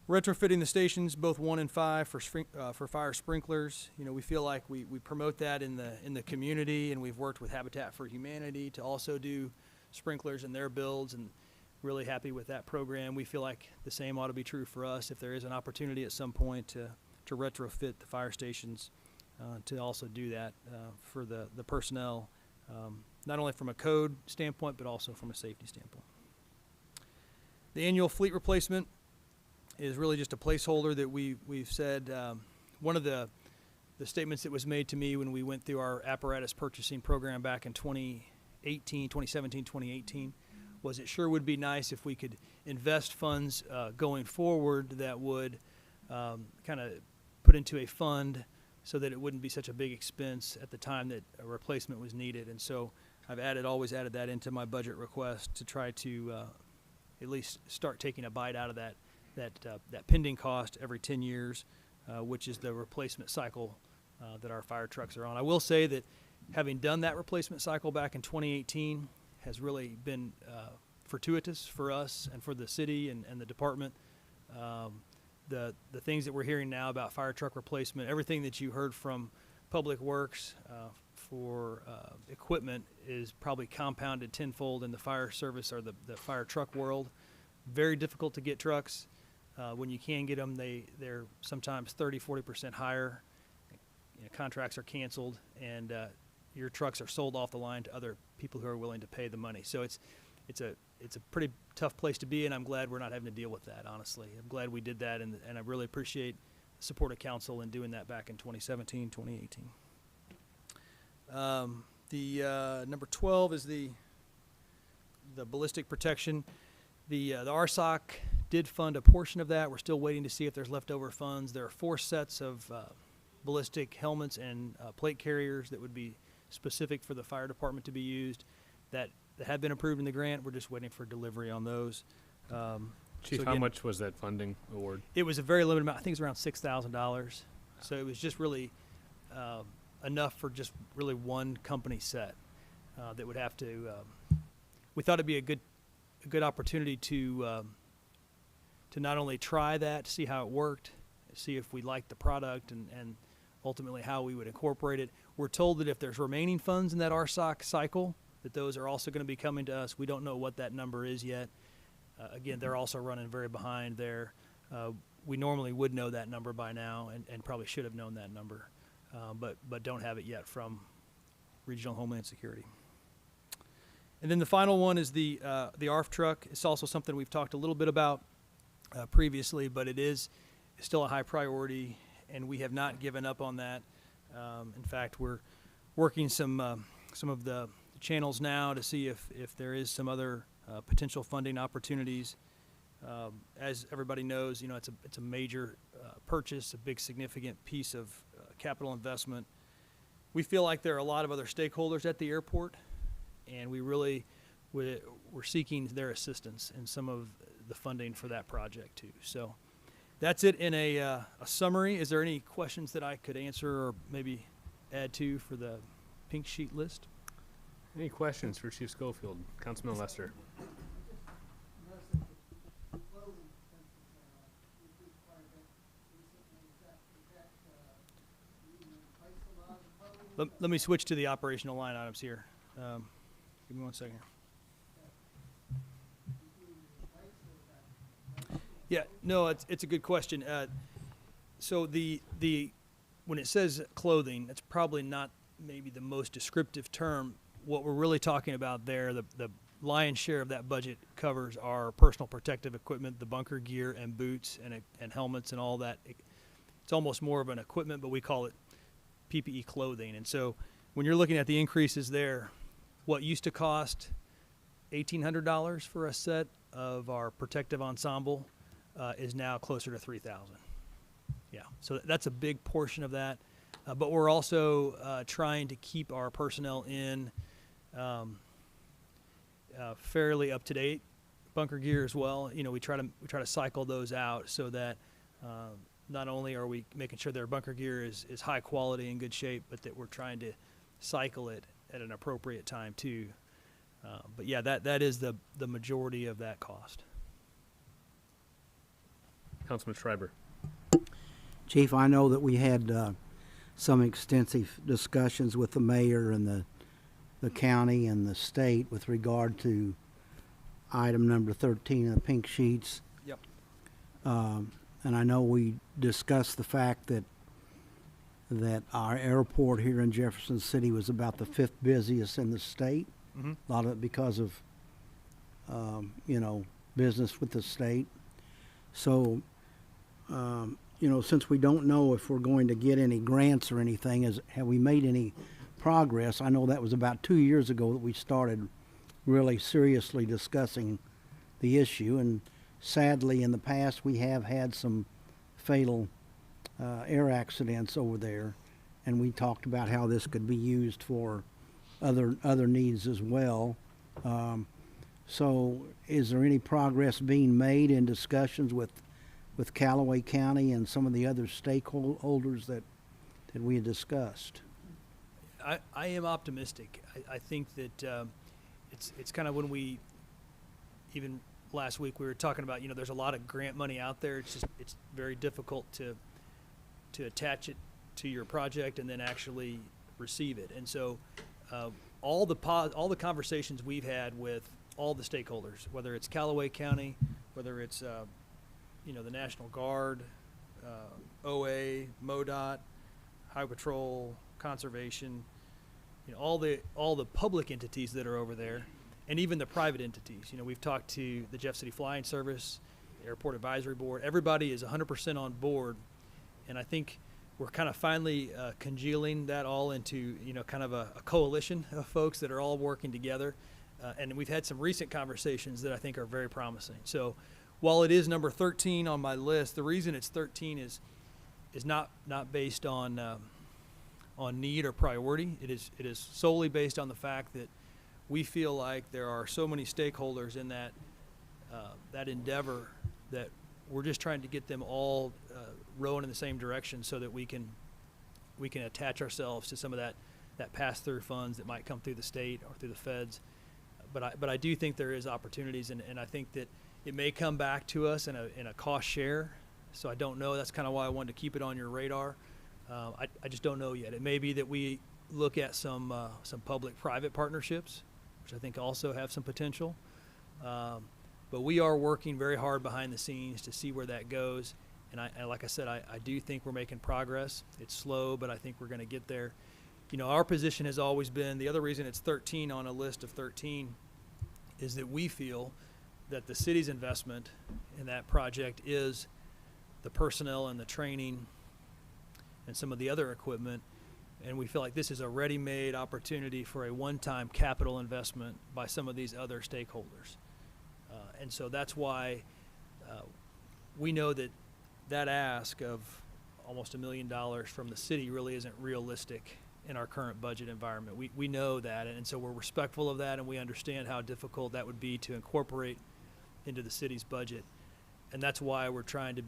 Retrofitting the stations, both 1 and 5, for fire sprinklers. You know, we feel like we promote that in the community, and we've worked with Habitat for Humanity to also do sprinklers in their builds, and really happy with that program. We feel like the same ought to be true for us if there is an opportunity at some point to retrofit the fire stations, to also do that for the personnel, not only from a code standpoint but also from a safety standpoint. The annual fleet replacement is really just a placeholder that we've said. One of the statements that was made to me when we went through our apparatus purchasing program back in 2017, 2018, was it sure would be nice if we could invest funds going forward that would kind of put into a fund so that it wouldn't be such a big expense at the time that a replacement was needed. And so I've always added that into my budget request to try to at least start taking a bite out of that pending cost every 10 years, which is the replacement cycle that our fire trucks are on. I will say that having done that replacement cycle back in 2018 has really been fortuitous for us and for the city and the department. The things that we're hearing now about fire truck replacement, everything that you heard from Public Works for equipment is probably compounded tenfold in the fire service or the fire truck world. Very difficult to get trucks. When you can get them, they're sometimes 30-40% higher. You know, contracts are canceled, and your trucks are sold off the line to other people who are willing to pay the money. So it's a pretty tough place to be, and I'm glad we're not having to deal with that, honestly. I'm glad we did that, and I really appreciate the support of council in doing that back in 2017, 2018. The number 12 is the ballistic protection. The RSOC did fund a portion of that. We're still waiting to see if there's leftover funds. There are 4 sets of ballistic helmets and plate carriers that would be specific for the fire department to be used that have been approved in the grant. We're just waiting for delivery on those. Chief, so how again, much was that funding award? It was a very limited amount. I think it was around $6,000. So it was just really enough for just really one company set that would have to. We thought it'd be a good opportunity to not only try that, to see how it worked, see if we liked the product, and ultimately how we would incorporate it. We're told that if there's remaining funds in that RSOC cycle, that those are also going to be coming to us. We don't know what that number is yet. Again, they're also running very behind there. We normally would know that number by now, and probably should have known that number, but don't have it yet from Regional Homeland Security. And then the final one is the ARF truck. It's also something we've talked a little bit about previously, but it is still a high priority, and we have not given up on that. In fact, we're working some of the channels now to see if there is some other potential funding opportunities. As everybody knows, you know, it's a major purchase, a big significant piece of capital investment. We feel like there are a lot of other stakeholders at the airport, and we're seeking their assistance in some of the funding for that project too. So that's it in a summary. Is there any questions that I could answer or maybe add to for the pink sheet list? Any questions for Chief Schofield? Councilman Lester. Let me switch to the operational line items here. Give me 1 second. Yeah, no, it's a good question. So when it says clothing, it's probably not maybe the most descriptive term. What we're really talking about there, the lion's share of that budget covers our personal protective equipment, the bunker gear and boots and helmets and all that. It's almost more of an equipment, but we call it PPE clothing. And so when you're looking at the increases there, what used to cost $1,800 for a set of our protective ensemble is now closer to $3,000. Yeah, so that's a big portion of that. But we're also trying to keep our personnel in fairly up to date bunker gear as well. You know, we try to cycle those out so that not only are we making sure their bunker gear is high quality and good shape, but that we're trying to cycle it at an appropriate time too. But yeah, that is the majority of that cost. Councilman Schreiber. Chief, I know that we had some extensive discussions with the mayor and the county and the state with regard to item number 13 of the pink sheets. Yep. And I know we discussed the fact that our airport here in Jefferson City was about the 5th busiest in the state. Mm-hmm. A lot of it because of, business with the state. So, since we don't know if we're going to get any grants or anything, have we made any progress? I know that was about 2 years ago that we started really seriously discussing the issue, and sadly in the past we have had some fatal air accidents over there, and we talked about how this could be used for other needs as well. So is there any progress being made in discussions with Callaway County and some of the other stakeholders that we had discussed? I am optimistic. I think that it's kind of when we, even last week we were talking about, there's a lot of grant money out there. It's very difficult to attach it to your project and then actually receive it. And so all the conversations we've had with all the stakeholders, whether it's Callaway County, whether it's the National Guard, OA, MoDOT, Highway Patrol, Conservation, all the public entities that are over there, and even the private entities. We've talked to the Jeff City Flying Service, the Airport Advisory Board. Everybody is 100% on board, and I think we're kind of finally congealing that all into kind of a coalition of folks that are all working together. And we've had some recent conversations that I think are very promising. So while it is number 13 on my list, the reason it's 13 is not based on need or priority. It is solely based on the fact that we feel like there are so many stakeholders in that endeavor that we're just trying to get them all rowing in the same direction so that we can attach ourselves to some of that pass-through funds that might come through the state or through the feds. But I do think there is opportunities, and I think that it may come back to us in a cost share. So I don't know. That's kind of why I wanted to keep it on your radar. I just don't know yet. It may be that we look at some public-private partnerships, which I think also have some potential. But we are working very hard behind the scenes to see where that goes. And like I said, I do think we're making progress. It's slow, but I think we're going to get there. Our position has always been, the other reason it's 13 on a list of 13 is that we feel that the city's investment in that project is the personnel and the training and some of the other equipment. And we feel like this is a ready-made opportunity for a one-time capital investment by some of these other stakeholders. And so that's why we know that ask of almost $1 million from the city really isn't realistic in our current budget environment. We know that, and so we're respectful of that, and we understand how difficult that would be to incorporate into the city's budget. And that's why we're trying to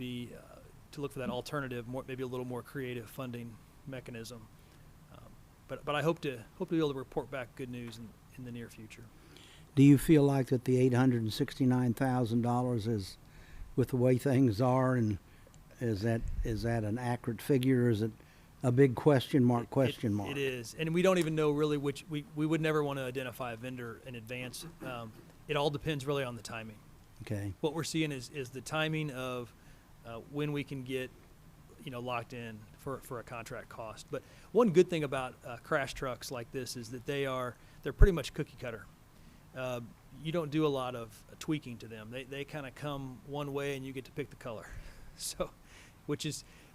look for that alternative, maybe a little more creative funding mechanism. But I hope to be able to report back good news in the near future. Do you feel like that the $869,000 is, with the way things are, and is that an accurate figure? Or is it a big question mark? It is, and we don't even know really which. We would never want to identify a vendor in advance. It all depends really on the timing. Okay. What we're seeing is the timing of when we can get locked in for a contract cost. But one good thing about crash trucks like this is that they're pretty much cookie cutter. You don't do a lot of tweaking to them. They kind of come one way and you get to pick the color. So,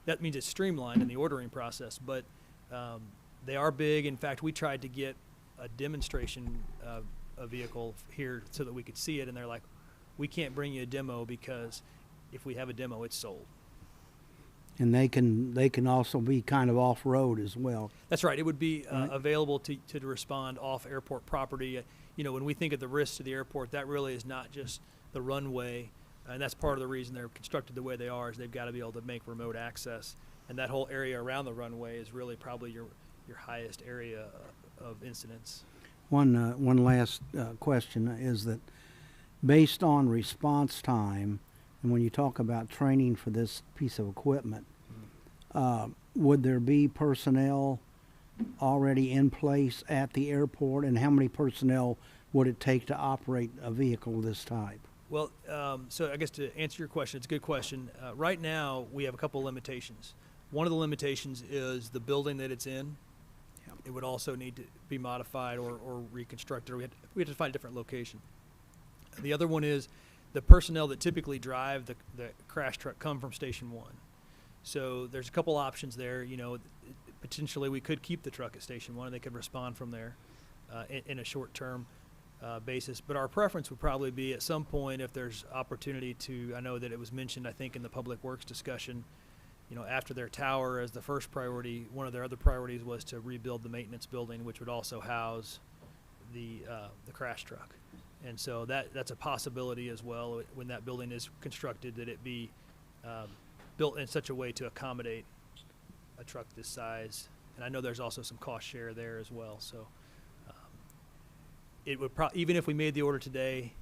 that means it's streamlined in the ordering process, but they are big. In fact, we tried to get a demonstration a vehicle here so that we could see it, and they're like, we can't bring you a demo because if we have a demo, it's sold. And they can also be kind of off-road as well. That's right. It would be Right. available to respond off airport property. When we think of the risks to the airport, that really is not just the runway, and that's part of the reason they're constructed the way they are, is they've got to be able to make remote access. And that whole area around the runway is really probably your highest area of incidents. One last question is that based on response time, and when you talk about training for this piece of equipment, would there be personnel already in place at the airport, and how many personnel would it take to operate a vehicle of this type? Well, so I guess to answer your question, it's a good question. Right now, we have a couple limitations. One of the limitations is the building that it's in. Yep. It would also need to be modified or reconstructed, or we have to find a different location. The other one is the personnel that typically drive the crash truck come from Station 1. So there's a couple options there. Potentially we could keep the truck at Station 1 and they could respond from there in a short-term basis. But our preference would probably be at some point, if there's opportunity to, I know that it was mentioned, I think, in the Public Works discussion, after their tower as the first priority, one of their other priorities was to rebuild the maintenance building, which would also house the crash truck. And so that's a possibility as well, when that building is constructed, that it be built in such a way to accommodate a truck this size. And I know there's also some cost share there as well. So it would even if we made the order today,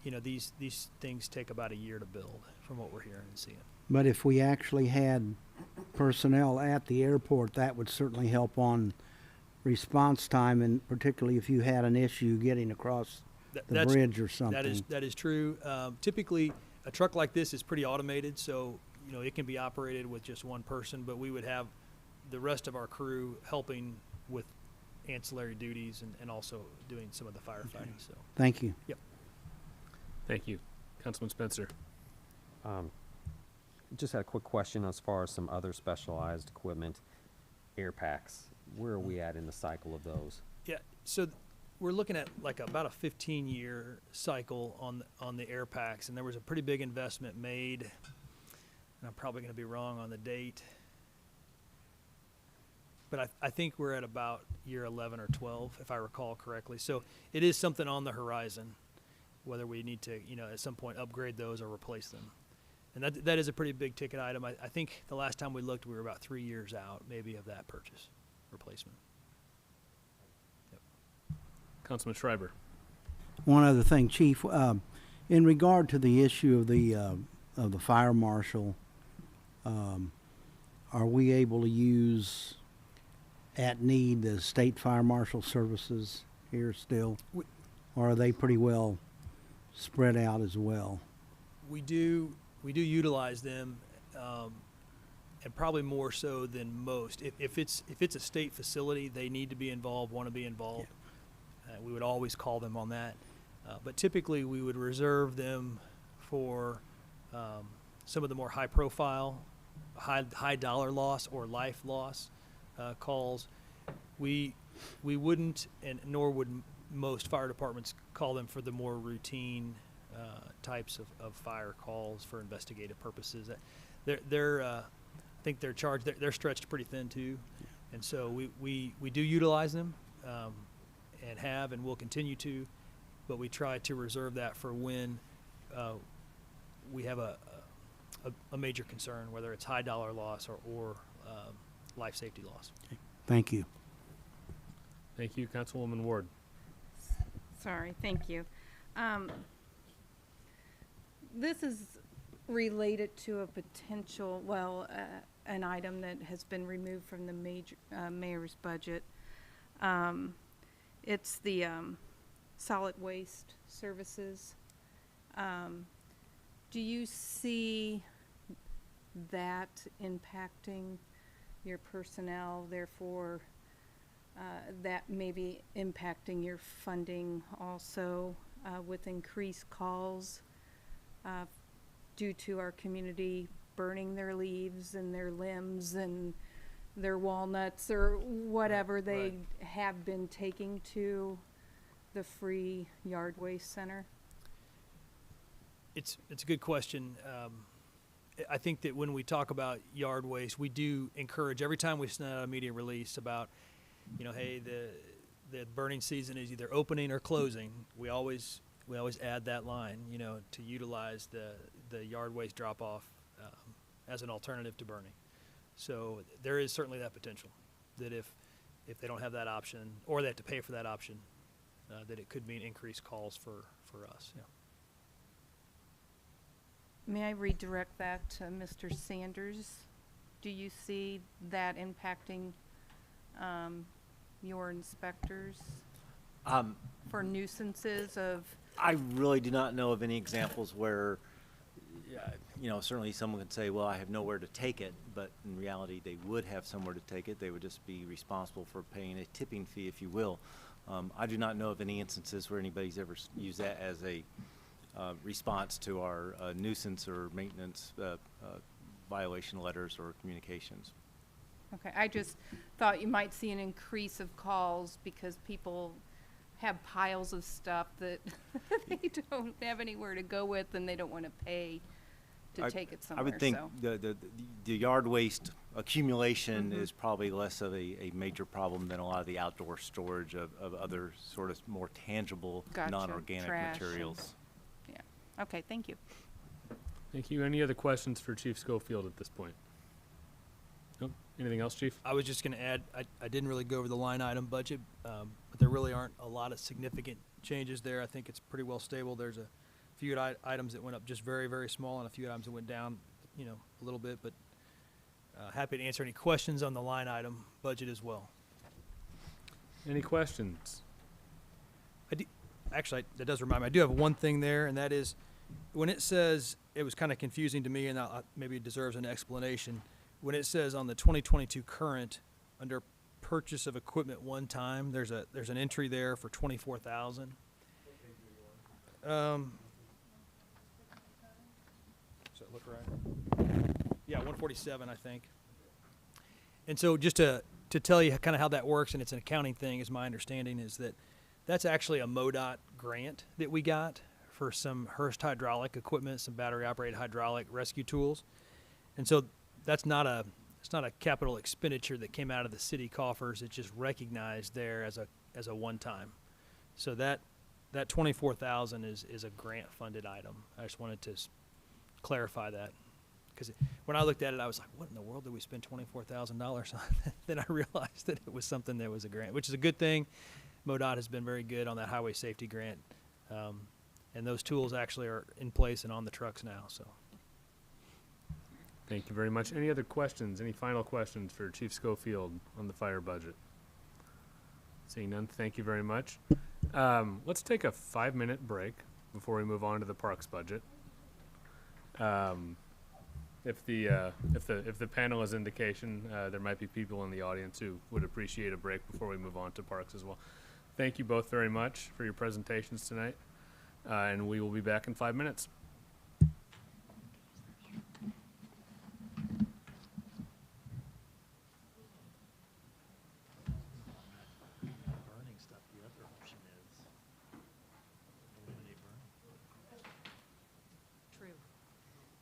these things take about a year to build from what we're hearing and seeing. But if we actually had personnel at the airport, that would certainly help on response time, and particularly if you had an issue getting across the bridge or something. That is true. Typically, a truck like this is pretty automated, so it can be operated with just one person, but we would have the rest of our crew helping with ancillary duties and also doing some of the firefighting. Okay. So Thank you. Yep. Thank you. Councilman Spencer. Just had a quick question as far as some other specialized equipment, air packs. Where are we at in the cycle of those? Yeah, so we're looking at like about a 15-year cycle on the air packs, and there was a pretty big investment made, and I'm probably going to be wrong on the date, but I think we're at about year 11 or 12, if I recall correctly. So it is something on the horizon, whether we need to, at some point upgrade those or replace them. And that is a pretty big ticket item. I think the last time we looked, we were about 3 years out, maybe, of that purchase replacement. Yep. Councilman Schreiber. One other thing, Chief, in regard to the issue of the fire marshal, are we able to use at need the state fire marshal services here still, or are they pretty well spread out as well? We do utilize them, and probably more so than most. If it's a state facility, they need to be involved, want to be involved. Yeah. We would always call them on that. But typically, we would reserve them for some of the more high-profile, high dollar loss or life loss calls. We wouldn't, and nor would most fire departments call them for the more routine types of fire calls for investigative purposes. I think they're charged. They're stretched pretty thin too, and so we do utilize them, and have and will continue to, but we try to reserve that for when we have a major concern, whether it's high dollar loss or life safety loss. Okay. Thank you. Thank you, Councilwoman Ward. Sorry, thank you. This is related to a potential, an item that has been removed from the mayor's budget. It's the solid waste services. Do you see that impacting your personnel, therefore that may be impacting your funding also with increased calls due to our community burning their leaves and their limbs and their walnuts or whatever they have been taking to the free yard waste center? It's a good question. I think that when we talk about yard waste, we do encourage every time we send out a media release about, hey, the burning season is either opening or closing. We always add that line, to utilize the yard waste drop off as an alternative to burning. So there is certainly that potential that if they don't have that option or they have to pay for that option, that it could mean increased calls for us. Yeah. May I redirect that to Mr. Sanders? Do you see that impacting your inspectors for nuisances of? I really do not know of any examples where, certainly someone could say, well, I have nowhere to take it, but in reality, they would have somewhere to take it. They would just be responsible for paying a tipping fee, if you will. I do not know of any instances where anybody's ever used that as a response to our nuisance or maintenance violation letters or communications. Okay, I just thought you might see an increase of calls because people have piles of stuff that they don't have anywhere to go with and they don't want to pay to take it somewhere. I would think so. the yard waste accumulation is probably less of a major problem than a lot of the outdoor storage of other sort of more tangible, Gotcha. non-organic Trash materials. Yeah. Okay, thank you. Thank you. Any other questions for Chief Schofield at this point? Nope. Anything else, Chief? I was just going to add, I didn't really go over the line item budget, but there really aren't a lot of significant changes there. I think it's pretty well stable. There's a few items that went up just very, very small and a few items that went down, a little bit, but happy to answer any questions on the line item budget as well. Any questions? Actually, that does remind me, I do have one thing there, and that is when it says, it was kind of confusing to me, and maybe it deserves an explanation. When it says on the 2022 current, under purchase of equipment one time, there's an entry there for $24,000. Does that look right? Yeah, 147, I think. And so just to tell you kind of how that works, and it's an accounting thing, is my understanding, is that that's actually a MoDOT grant that we got for some Hurst hydraulic equipment, some battery-operated hydraulic rescue tools. And so it's not a capital expenditure that came out of the city coffers. It's just recognized there as a one-time. So that 24,000 is a grant-funded item. I just wanted to clarify that, because when I looked at it, I was like, "What in the world did we spend $24,000 on?" Then I realized that it was something that was a grant, which is a good thing. MoDOT has been very good on that highway safety grant, and those tools actually are in place and on the trucks now. So. Thank you very much. Any other questions? Any final questions for Chief Schofield on the fire budget? Seeing none, thank you very much. Let's take a 5-minute break before we move on to the parks budget. If the panel has indication, there might be people in the audience who would appreciate a break before we move on to parks as well. Thank you both very much for your presentations tonight, and we will be back in 5 minutes.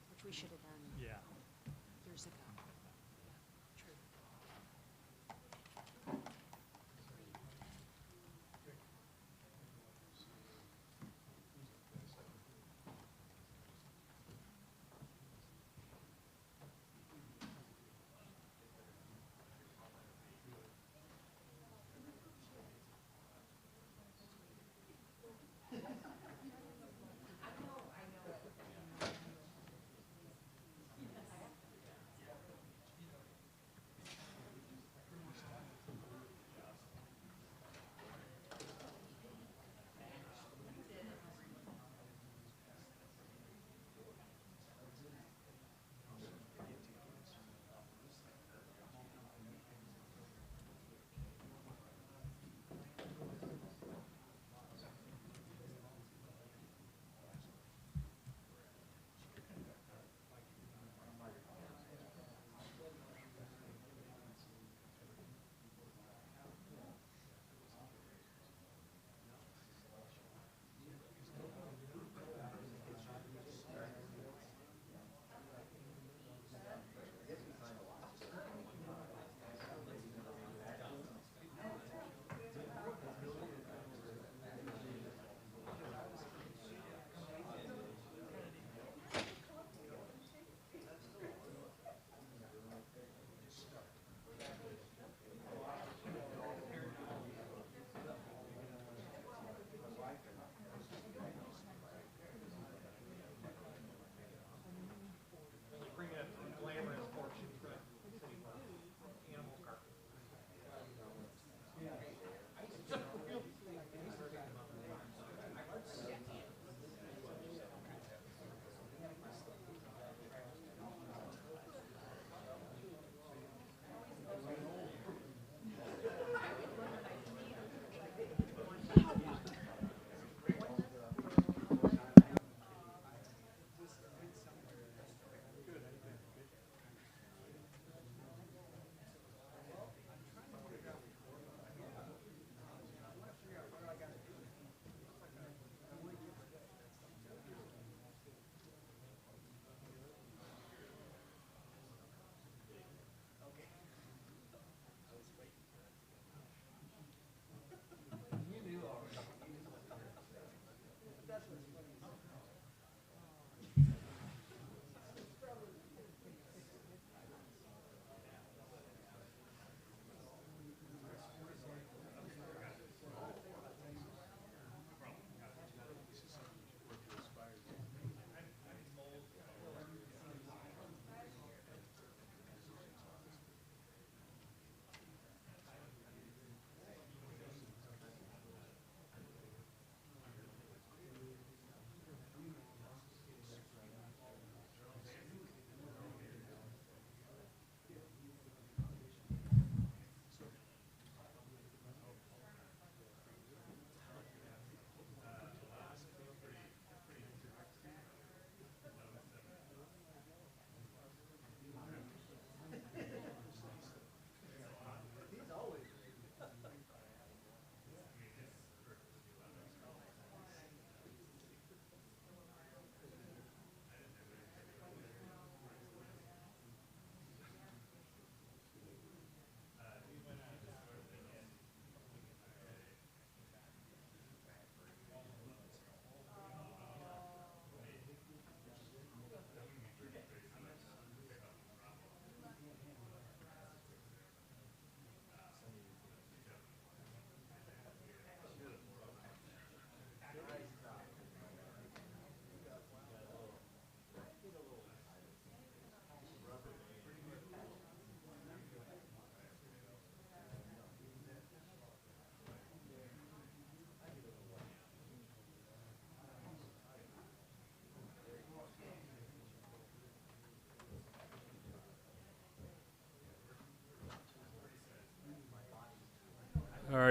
Which we should have done years ago. True.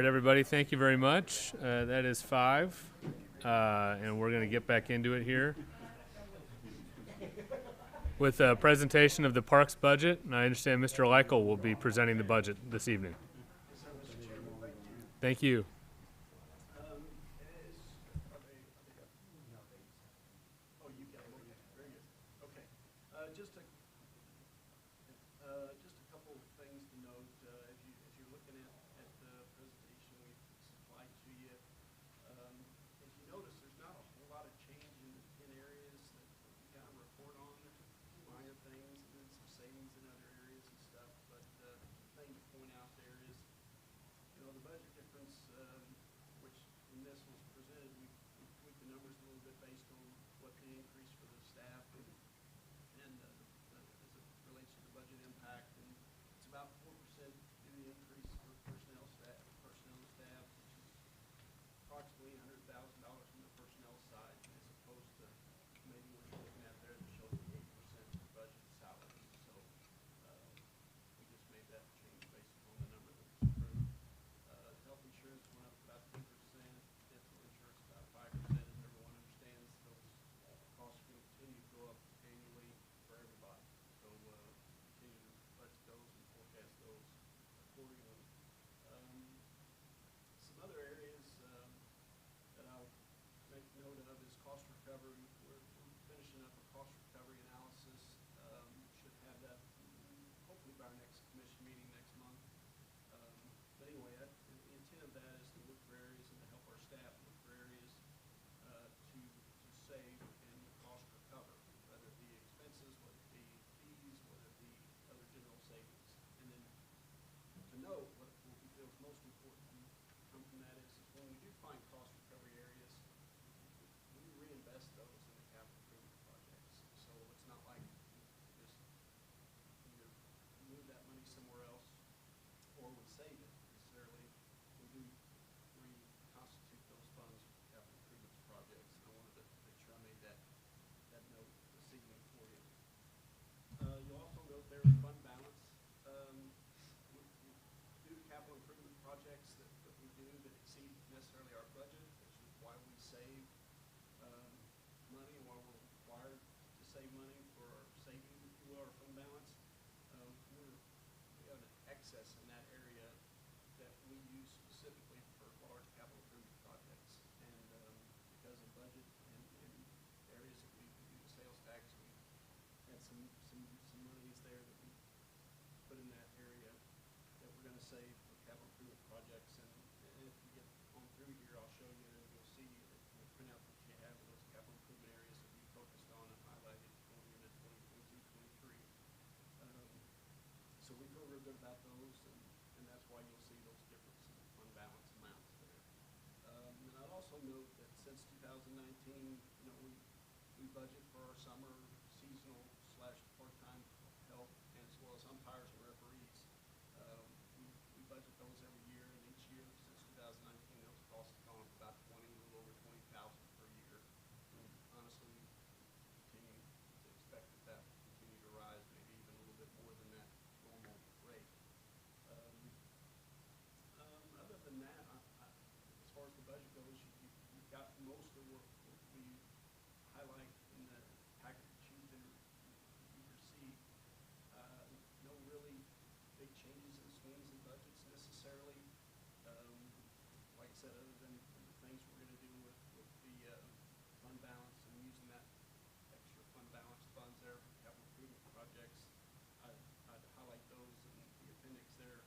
right, everybody, thank you very much. That is 5, and we're going to get back into it here with a presentation of the parks budget. And I understand Mr. Leichel will be presenting the budget this evening. Thank you. Just a couple of things to note as you're looking at the presentation we supplied to you. As you notice, there's not a whole lot of change in areas that we kind of report on. There's minor things and then some savings in other areas and stuff. But the thing to point out there is, the budget difference, which in this was presented, we tweaked the numbers a little bit based on what the increase for the staff and as it relates to the budget impact, and it's about 4% due to increase for personnel staff, which is approximately $100,000 from the personnel side, as opposed to maybe what you're looking at there that shows the 8% budget salary. So we just made that change based upon the number that was approved. Health insurance went up about 10%, dental insurance about 5%. As everyone understands, those costs will continue to go up annually for everybody. So continue to budget those and forecast those accordingly. Some other areas that I'll make note of is cost recovery. We're finishing up a cost recovery analysis. Should have that hopefully by our next commission meeting next month. But anyway, the intent of that is to look for areas and to help our staff look for areas to save and cost recover, whether it be expenses, whether it be fees, whether it be other general savings. And then to note what we feel is most important come from that is when we do find cost recovery areas, we reinvest those in the capital improvement projects. So it's not like we just either move that money somewhere else or we save it necessarily. We do reconstitute those funds for capital improvements projects. And I wanted to make sure I made that note this evening for you. You'll also note there is fund balance. Due to capital improvement projects that we do that exceed necessarily our budget, which is why we save money, why we're required to save money for our savings, if you will, our fund balance. We have an excess in that area that we use specifically for large capital improvement projects. And because of budget and areas that we do the sales tax, we had some monies there that we put in that area that we're going to save for capital improvement projects. And if we get on through here, I'll show you and you'll see the printout that you have of those capital improvement areas that we focused on and highlighted going into 2022-23. So we feel real good about those, and that's why you'll see those differences in fund balance amounts there. And I'd also note that since 2019, we budget for our summer seasonal / part-time help, and as well as umpires and referees. We budget those every year, and each year since 2019, those costs have gone up about a little over $20,000 per year. And honestly, we continue to expect that will continue to rise, maybe even a little bit more than that normal rate. Other than that, as far as the budget goes, you've got most of what we highlight in the packet that you've received. No really big changes and swings in budgets necessarily. Like I said, other than the things we're going to do with the fund balance and using that extra fund balance funds there for capital improvement projects, I'd highlight those in the appendix there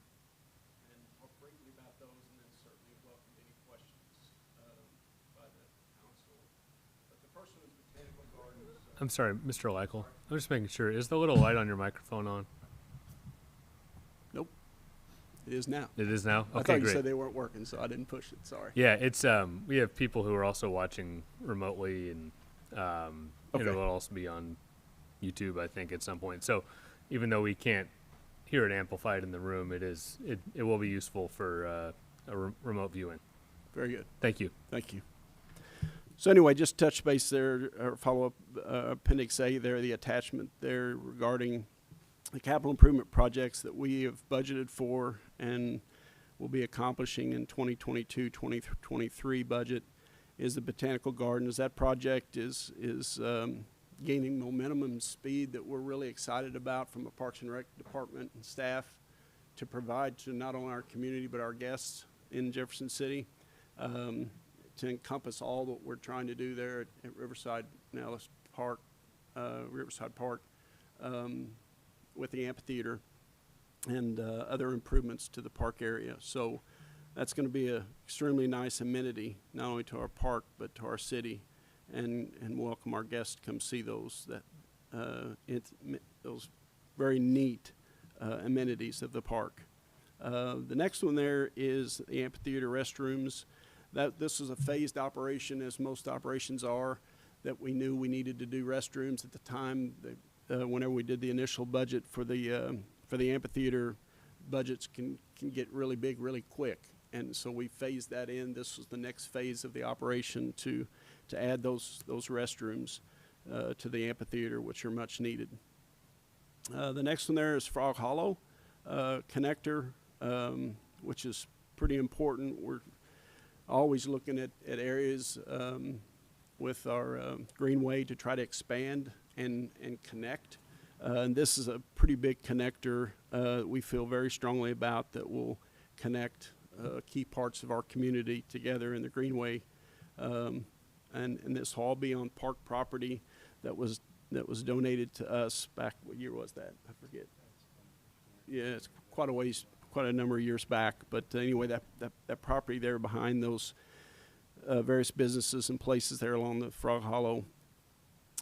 and talk briefly about those, and then certainly welcome any questions by the council. But the first one is botanical gardens. I'm sorry, Mr. Leichel. I'm just making sure. Is the little light on your microphone on? Nope. It is now. It is now? I Okay, thought you great. said they weren't working, so I didn't push it. Sorry. Yeah, it's we have people who are also watching remotely, and Okay. it'll also be on YouTube, I think, at some point. So even though we can't hear it amplified in the room, it will be useful for remote viewing. Very good. Thank you. Thank you. So anyway, just touch base there, or follow up Appendix A there, the attachment there regarding the capital improvement projects that we have budgeted for and will be accomplishing in 2022-2023 budget is the Botanical Gardens. That project is gaining momentum and speed that we're really excited about from a Parks and Rec department and staff to provide to not only our community but our guests in Jefferson City, to encompass all that we're trying to do there at Riverside Park, with the amphitheater and other improvements to the park area. So that's going to be an extremely nice amenity, not only to our park but to our city, and welcome our guests to come see those those very neat amenities of the park. The next one there is the amphitheater restrooms. This is a phased operation, as most operations are, that we knew we needed to do restrooms at the time. Whenever we did the initial budget for the amphitheater, budgets can get really big really quick, and so we phased that in. This was the next phase of the operation to add those restrooms to the amphitheater, which are much needed. The next one there is Frog Hollow connector, which is pretty important. We're always looking at areas with our greenway to try to expand and connect. And this is a pretty big connector we feel very strongly about that will connect key parts of our community together in the greenway. And this will all be on park property that was donated to us back, what year was that? I forget. Yeah, it's quite a number of years back. But anyway, that property there behind those various businesses and places there along the Frog Hollow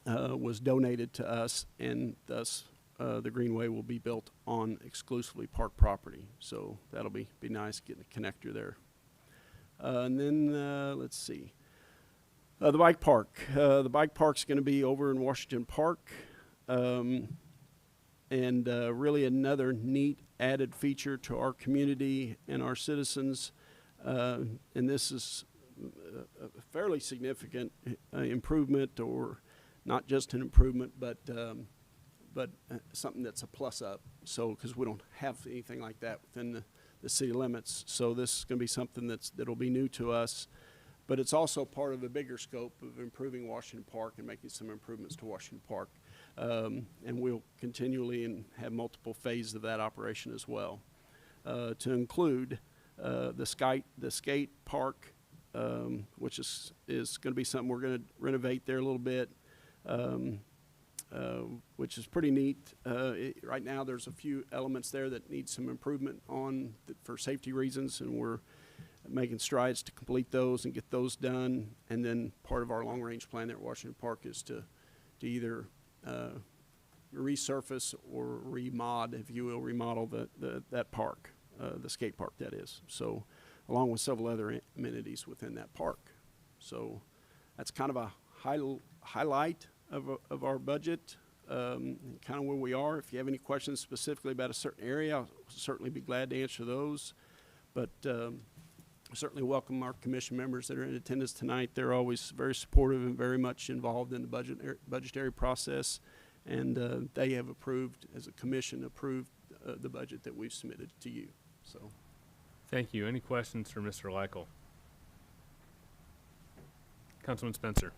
was donated to us, and thus the greenway will be built on exclusively park property. So that'll be nice getting a connector there. And then let's see. The bike park. The bike park's going to be over in Washington Park, and really another neat added feature to our community and our citizens. And this is a fairly significant improvement, or not just an improvement, but something that's a plus up. So, because we don't have anything like that within the city limits, so this is going to be something that'll be new to us. But it's also part of a bigger scope of improving Washington Park and making some improvements to Washington Park. And we'll continually and have multiple phases of that operation as well, to include the skate park, which is going to be something we're going to renovate there a little bit, which is pretty neat. Right now there's a few elements there that need some improvement on for safety reasons, and we're making strides to complete those and get those done. And then part of our long-range plan there at Washington Park is to either resurface or remodel that park, the skate park that is. So, along with several other amenities within that park. So that's kind of a highlight of our budget, kind of where we are. If you have any questions specifically about a certain area, I'll certainly be glad to answer those. But certainly welcome our commission members that are in attendance tonight. They're always very supportive and very much involved in the budgetary process, and they have approved, as a commission, the budget that we've submitted to you. So, Thank you. Any questions for Mr. Leichel? Councilman Spencer.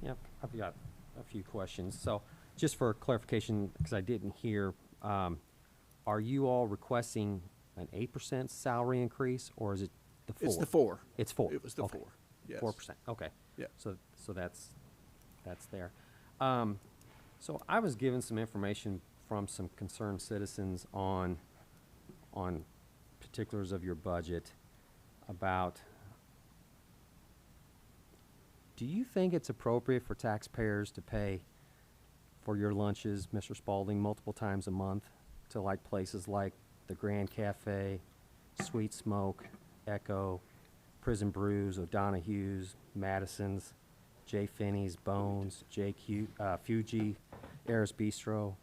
Yep, I've got a few questions. So, just for clarification, because I didn't hear, are you all requesting an 8% salary increase, or is it the 4? It's the 4. It's 4. It was the Okay. 4. Yes. 4%. Okay. Yeah. So that's there. So I was given some information from some concerned citizens on particulars of your budget about, do you think it's appropriate for taxpayers to pay for your lunches, Mr. Spalding, multiple times a month to like places like the Grand Cafe, Sweet Smoke, Echo, Prison Brews, O'Donoghue's, Madison's, J. Finney's, Bones, Fuji, Aris Bistro?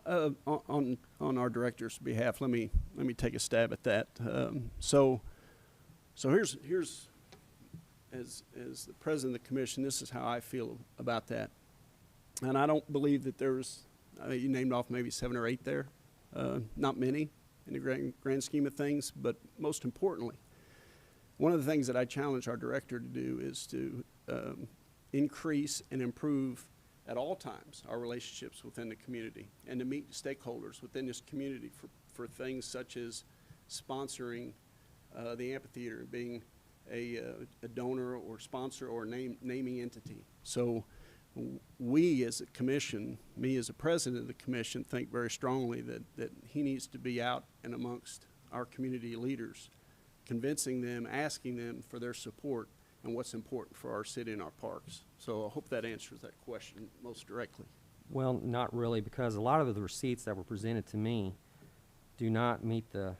On our director's behalf, let me take a stab at that. So here's as the president of the commission, this is how I feel about that. And I don't believe that there's, you named off maybe 7 or 8 there, not many. in the grand scheme of things, but most importantly, one of the things that I challenge our director to do is to increase and improve at all times our relationships within the community and to meet stakeholders within this community for things such as sponsoring the amphitheater, being a donor or sponsor or naming entity. So we as a commission, me as a president of the commission, think very strongly that he needs to be out and amongst our community leaders, convincing them, asking them for their support and what's important for our city and our parks. So I hope that answers that question most directly. Well, not really, because a lot of the receipts that were presented to me do not meet the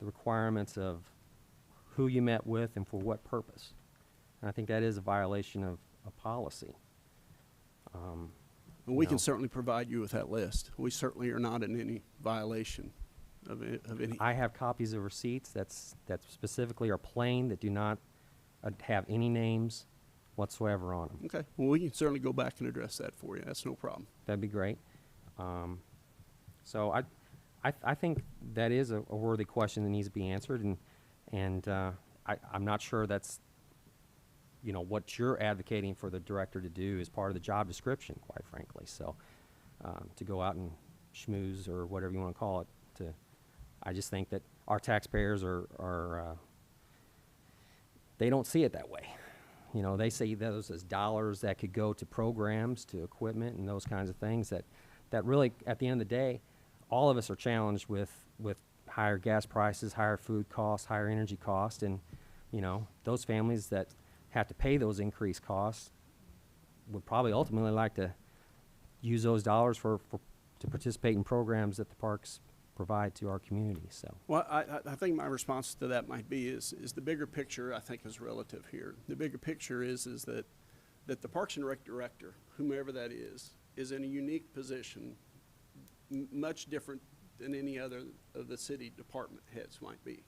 requirements of who you met with and for what purpose. And I think that is a violation of a policy. And we can certainly provide you with that list. We certainly are not in any violation of any. I have copies of receipts that specifically are plain, that do not have any names whatsoever on them. Okay, well, we can certainly go back and address that for you. That's no problem. That'd be great. So I think that is a worthy question that needs to be answered, and I'm not sure that's, you know, what you're advocating for the director to do is part of the job description, quite frankly. So to go out and schmooze or whatever you want to call it, I just think that our taxpayers are they don't see it that way. You know, they see those as dollars that could go to programs, to equipment, and those kinds of things that really, at the end of the day, all of us are challenged with higher gas prices, higher food costs, higher energy costs, and, you know, those families that have to pay those increased costs would probably ultimately like to use those dollars to participate in programs that the parks provide to our community. So, well, I think my response to that might be is the bigger picture, I think, is relative here. The bigger picture is that the Parks and Rec director, whomever that is in a unique position, much different than any other of the city department heads might be,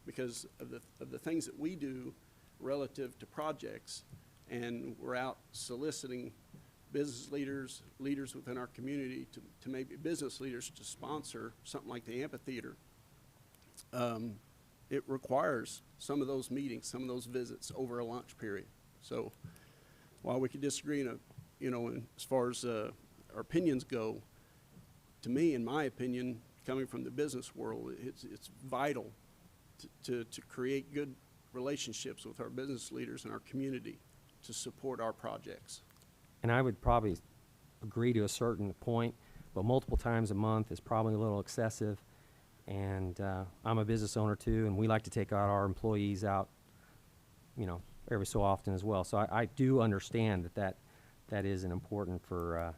because of the things that we do relative to projects, and we're out soliciting business leaders within our community to maybe business leaders to sponsor something like the amphitheater. It requires some of those meetings, some of those visits over a lunch period. So while we could disagree as far as our opinions go, to me, in my opinion, coming from the business world, it's vital to create good relationships with our business leaders in our community to support our projects. and I would probably agree to a certain point, but multiple times a month is probably a little excessive. And I'm a business owner too, and we like to take our employees out, you know, every so often as well. So I do understand that is an important for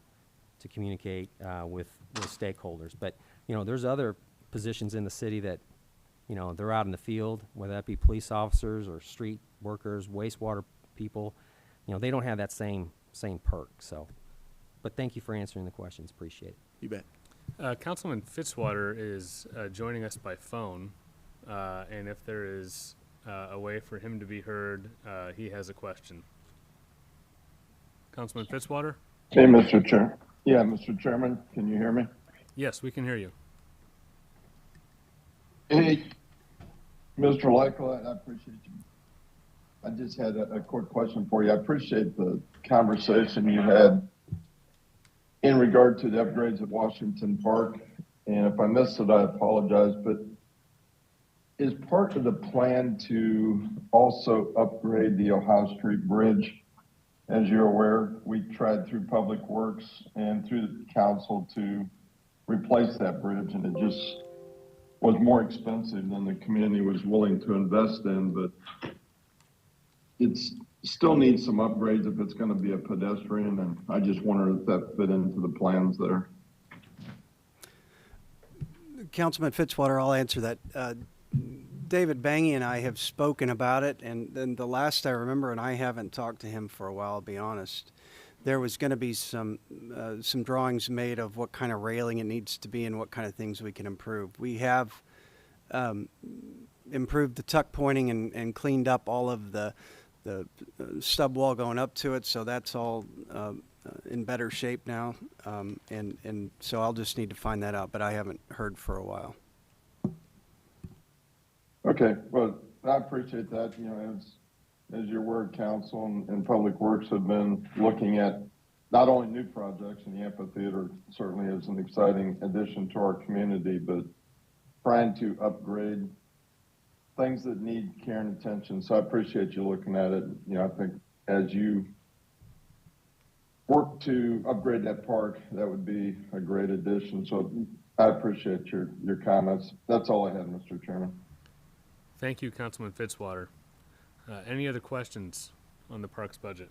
to communicate with stakeholders. But you know, there's other positions in the city that, you know, they're out in the field, whether that be police officers or street workers, wastewater people. You know, they don't have that same perk. So, but thank you for answering the questions. Appreciate it. You bet. Councilman Fitzwater is joining us by phone, and if there is a way for him to be heard, he has a question. Councilman Fitzwater? Hey, Mr. Chair. Yeah, Mr. Chairman, can you hear me? Yes, we can hear you. Hey, Mr. Leichel, I appreciate you. I just had a quick question for you. I appreciate the conversation you had in regard to the upgrades at Washington Park. And if I missed it, I apologize. But is part of the plan to also upgrade the Ohio Street Bridge? As you're aware, we tried through Public Works and through the council to replace that bridge, and it just was more expensive than the community was willing to invest in. But it still needs some upgrades if it's going to be a pedestrian, and I just wondered if that fit into the plans there. Councilman Fitzwater, I'll answer that. David Bangy and I have spoken about it, and then the last I remember, and I haven't talked to him for a while, I'll be honest, there was going to be some drawings made of what kind of railing it needs to be and what kind of things we can improve. We have improved the tuck pointing and cleaned up all of the stub wall going up to it, so that's all in better shape now, and so I'll just need to find that out, but I haven't heard for a while. Okay, well, I appreciate that. You know, as your word council and Public Works have been looking at not only new projects, and the amphitheater certainly is an exciting addition to our community, but trying to upgrade things that need care and attention. So I appreciate you looking at it. You know, I think as you work to upgrade that park, that would be a great addition. So I appreciate your comments. That's all I had, Mr. Chairman. Thank you, Councilman Fitzwater. Any other questions on the parks budget?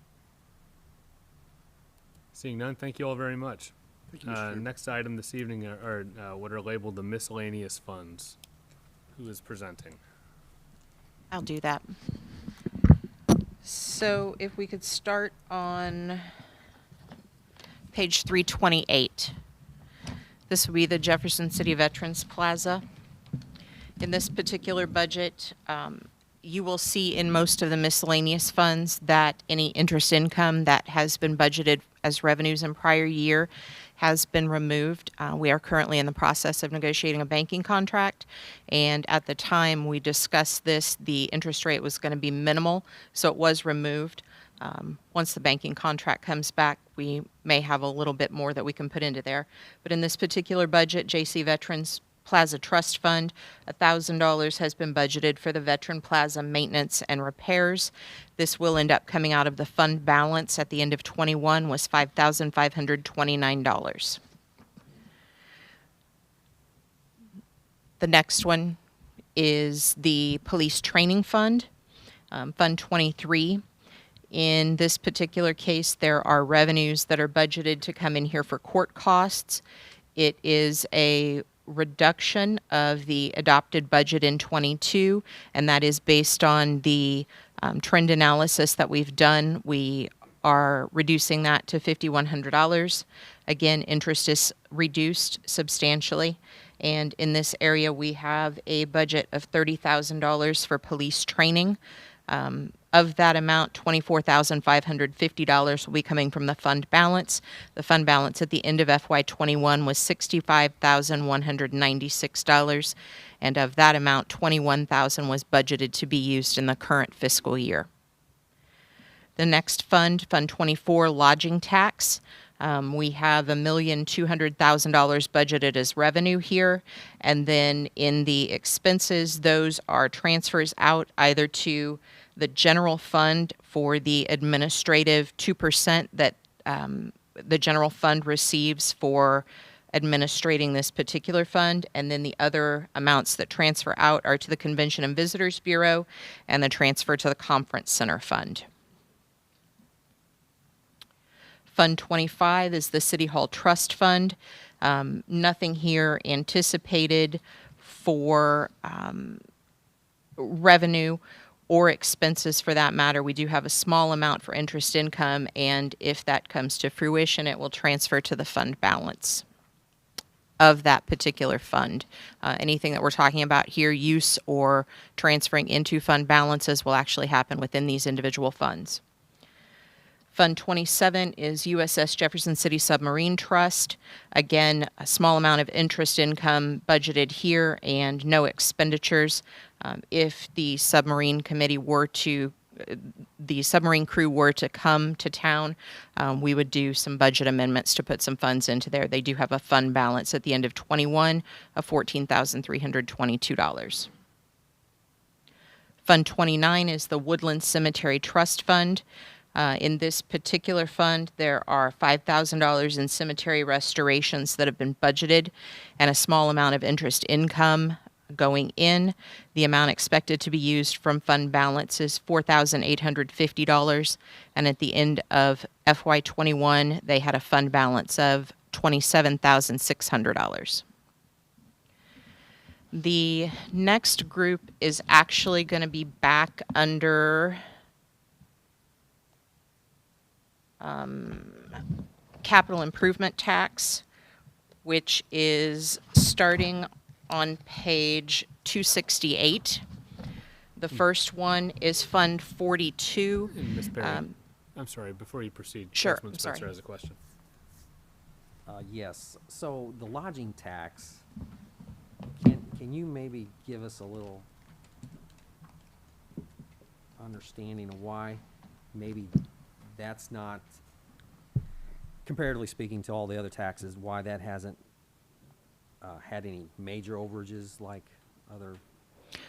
Seeing none, thank you all very much. Thank you, Mr. Chairman. Next item this evening are what are labeled the miscellaneous funds. Who is presenting? I'll do that. So if we could start on page 328. This would be the Jefferson City Veterans Plaza. In this particular budget, you will see in most of the miscellaneous funds that any interest income that has been budgeted as revenues in prior year has been removed. We are currently in the process of negotiating a banking contract, and at the time we discussed this, the interest rate was going to be minimal, so it was removed. Once the banking contract comes back, we may have a little bit more that we can put into there. But in this particular budget, JC Veterans Plaza Trust Fund, $1,000 has been budgeted for the Veteran Plaza maintenance and repairs. This will end up coming out of the fund balance at the end of 21 was $5,529. The next one is the Police Training Fund, Fund 23. In this particular case, there are revenues that are budgeted to come in here for court costs. It is a reduction of the adopted budget in 22, and that is based on the trend analysis that we've done. We are reducing that to $5,100. Again, interest is reduced substantially. And in this area, we have a budget of $30,000 for police training. Of that amount, $24,550 will be coming from the fund balance. The fund balance at the end of FY21 was $65,196, and of that amount, $21,000 was budgeted to be used in the current fiscal year. The next fund, Fund 24, lodging tax. We have $1,200,000 budgeted as revenue here, and then in the expenses, those are transfers out either to the general fund for the administrative 2% that the general fund receives for administrating this particular fund, and then the other amounts that transfer out are to the Convention and Visitors Bureau and the transfer to the Conference Center Fund. Fund 25 is the City Hall Trust Fund. Nothing here anticipated for revenue or expenses for that matter. We do have a small amount for interest income, and if that comes to fruition, it will transfer to the fund balance of that particular fund. Anything that we're talking about here, use or transferring into fund balances, will actually happen within these individual funds. Fund 27 is USS Jefferson City Submarine Trust. Again, a small amount of interest income budgeted here and no expenditures. If the submarine committee were to, the submarine crew were to come to town, we would do some budget amendments to put some funds into there. They do have a fund balance at the end of 21 of $14,322. Fund 29 is the Woodland Cemetery Trust Fund. In this particular fund, there are $5,000 in cemetery restorations that have been budgeted and a small amount of interest income going in. The amount expected to be used from fund balance is $4,850, and at the end of FY21, they had a fund balance of $27,600. The next group is actually going to be back under capital improvement tax, which is starting on page 268. The first one is Fund 42. And Ms. Berry, I'm sorry, before you proceed, Sure, Councilman I'm Spencer sorry. has a question. Yes, so the lodging tax, can you maybe give us a little understanding of why maybe that's not, comparatively speaking to all the other taxes, why that hasn't had any major overages like other?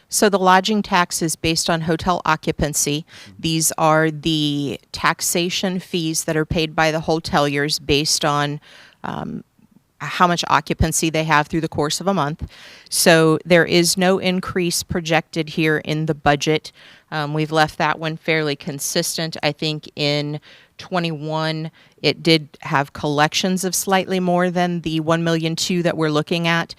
So the lodging tax is based on hotel occupancy. These are the taxation fees that are paid by the hoteliers based on how much occupancy they have through the course of a month. So there is no increase projected here in the budget. We've left that one fairly consistent. I think in 21, it did have collections of slightly more than the 1,200,000 that we're looking at.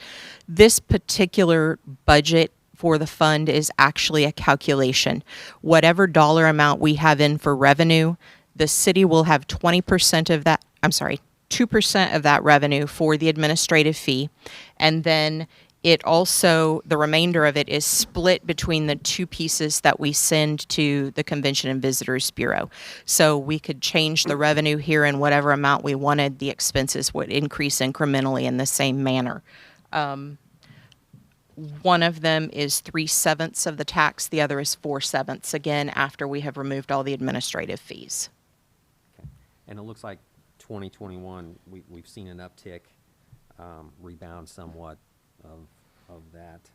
This particular budget for the fund is actually a calculation. Whatever dollar amount we have in for revenue, the city will have 20% of that, 2% of that revenue for the administrative fee. And then it also, the remainder of it is split between the two pieces that we send to the Convention and Visitors Bureau. So we could change the revenue here in whatever amount we wanted. The expenses would increase incrementally in the same manner. One of them is 3/7 of the tax. The other is 4/7, again, after we have removed all the administrative fees. Okay. And it looks like 2021, we've seen an uptick, rebound somewhat of that.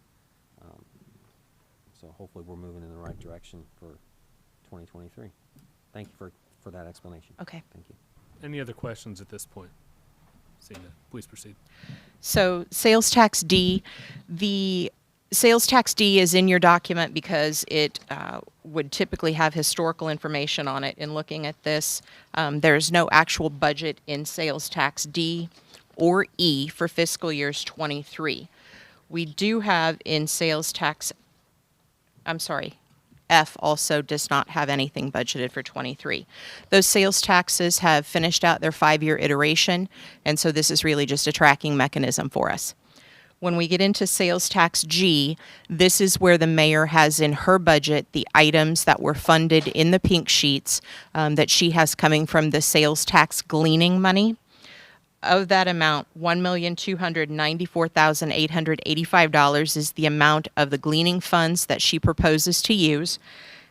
So hopefully we're moving in the right direction for 2023. Thank you for that explanation. Okay. Thank you. Any other questions at this point? Seeing none, please proceed. So sales tax D, the sales tax D is in your document because it would typically have historical information on it. In looking at this, there's no actual budget in sales tax D or E for fiscal years 23. We do have in sales tax, F also does not have anything budgeted for 23. Those sales taxes have finished out their 5-year iteration, and so this is really just a tracking mechanism for us. When we get into sales tax G, this is where the mayor has in her budget the items that were funded in the pink sheets that she has coming from the sales tax gleaning money. Of that amount, $1,294,885 is the amount of the gleaning funds that she proposes to use.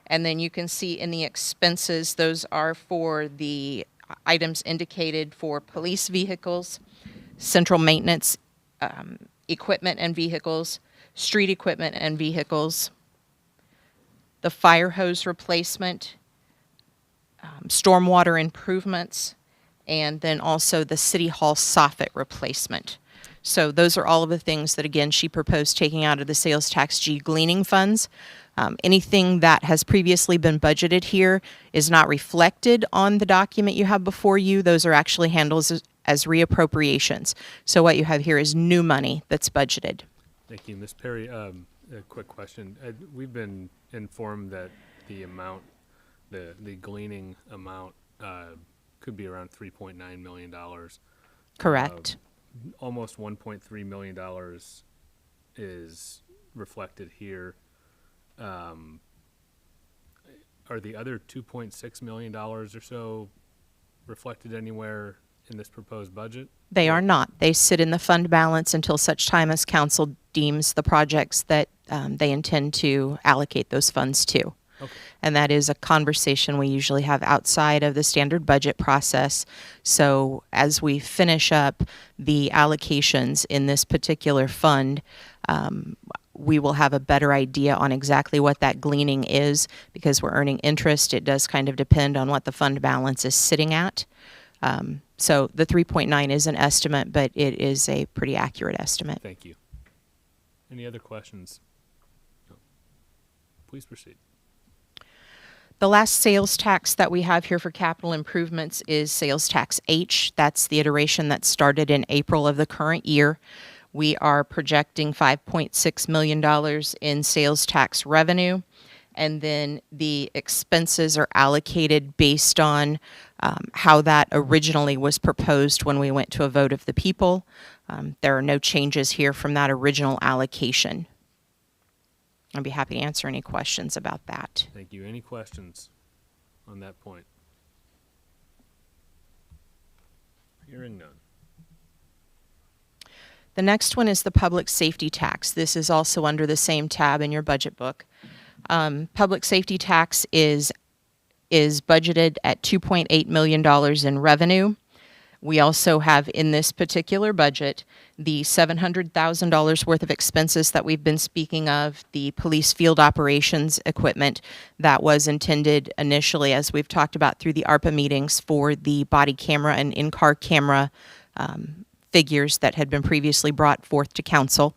And then you can see in the expenses, those are for the items indicated for police vehicles, central maintenance equipment and vehicles, street equipment and vehicles, the fire hose replacement, stormwater improvements, and then also the City Hall soffit replacement. So those are all of the things that, again, she proposed taking out of the sales tax G gleaning funds. Anything that has previously been budgeted here is not reflected on the document you have before you. Those are actually handled as reappropriations. So what you have here is new money that's budgeted. Thank you. Ms. Perry, a quick question. We've been informed that the amount, the gleaning amount, could be around $3.9 million. Correct. Almost $1.3 million is reflected here. Are the other $2.6 million or so reflected anywhere in this proposed budget? They are not. They sit in the fund balance until such time as council deems the projects that they intend to allocate those funds to. Okay. And that is a conversation we usually have outside of the standard budget process. So as we finish up the allocations in this particular fund, we will have a better idea on exactly what that gleaning is. Because we're earning interest, it does kind of depend on what the fund balance is sitting at. So the 3.9 is an estimate, but it is a pretty accurate estimate. Thank you. Any other questions? No. Please proceed. The last sales tax that we have here for capital improvements is sales tax H. That's the iteration that started in April of the current year. We are projecting $5.6 million in sales tax revenue, and then the expenses are allocated based on how that originally was proposed when we went to a vote of the people. There are no changes here from that original allocation. I'd be happy to answer any questions about that. Thank you. Any questions on that point? Hearing none. The next one is the public safety tax. This is also under the same tab in your budget book. Public safety tax is budgeted at $2.8 million in revenue. We also have in this particular budget the $700,000 worth of expenses that we've been speaking of, the police field operations equipment that was intended initially, as we've talked about through the ARPA meetings, for the body camera and in-car camera figures that had been previously brought forth to council.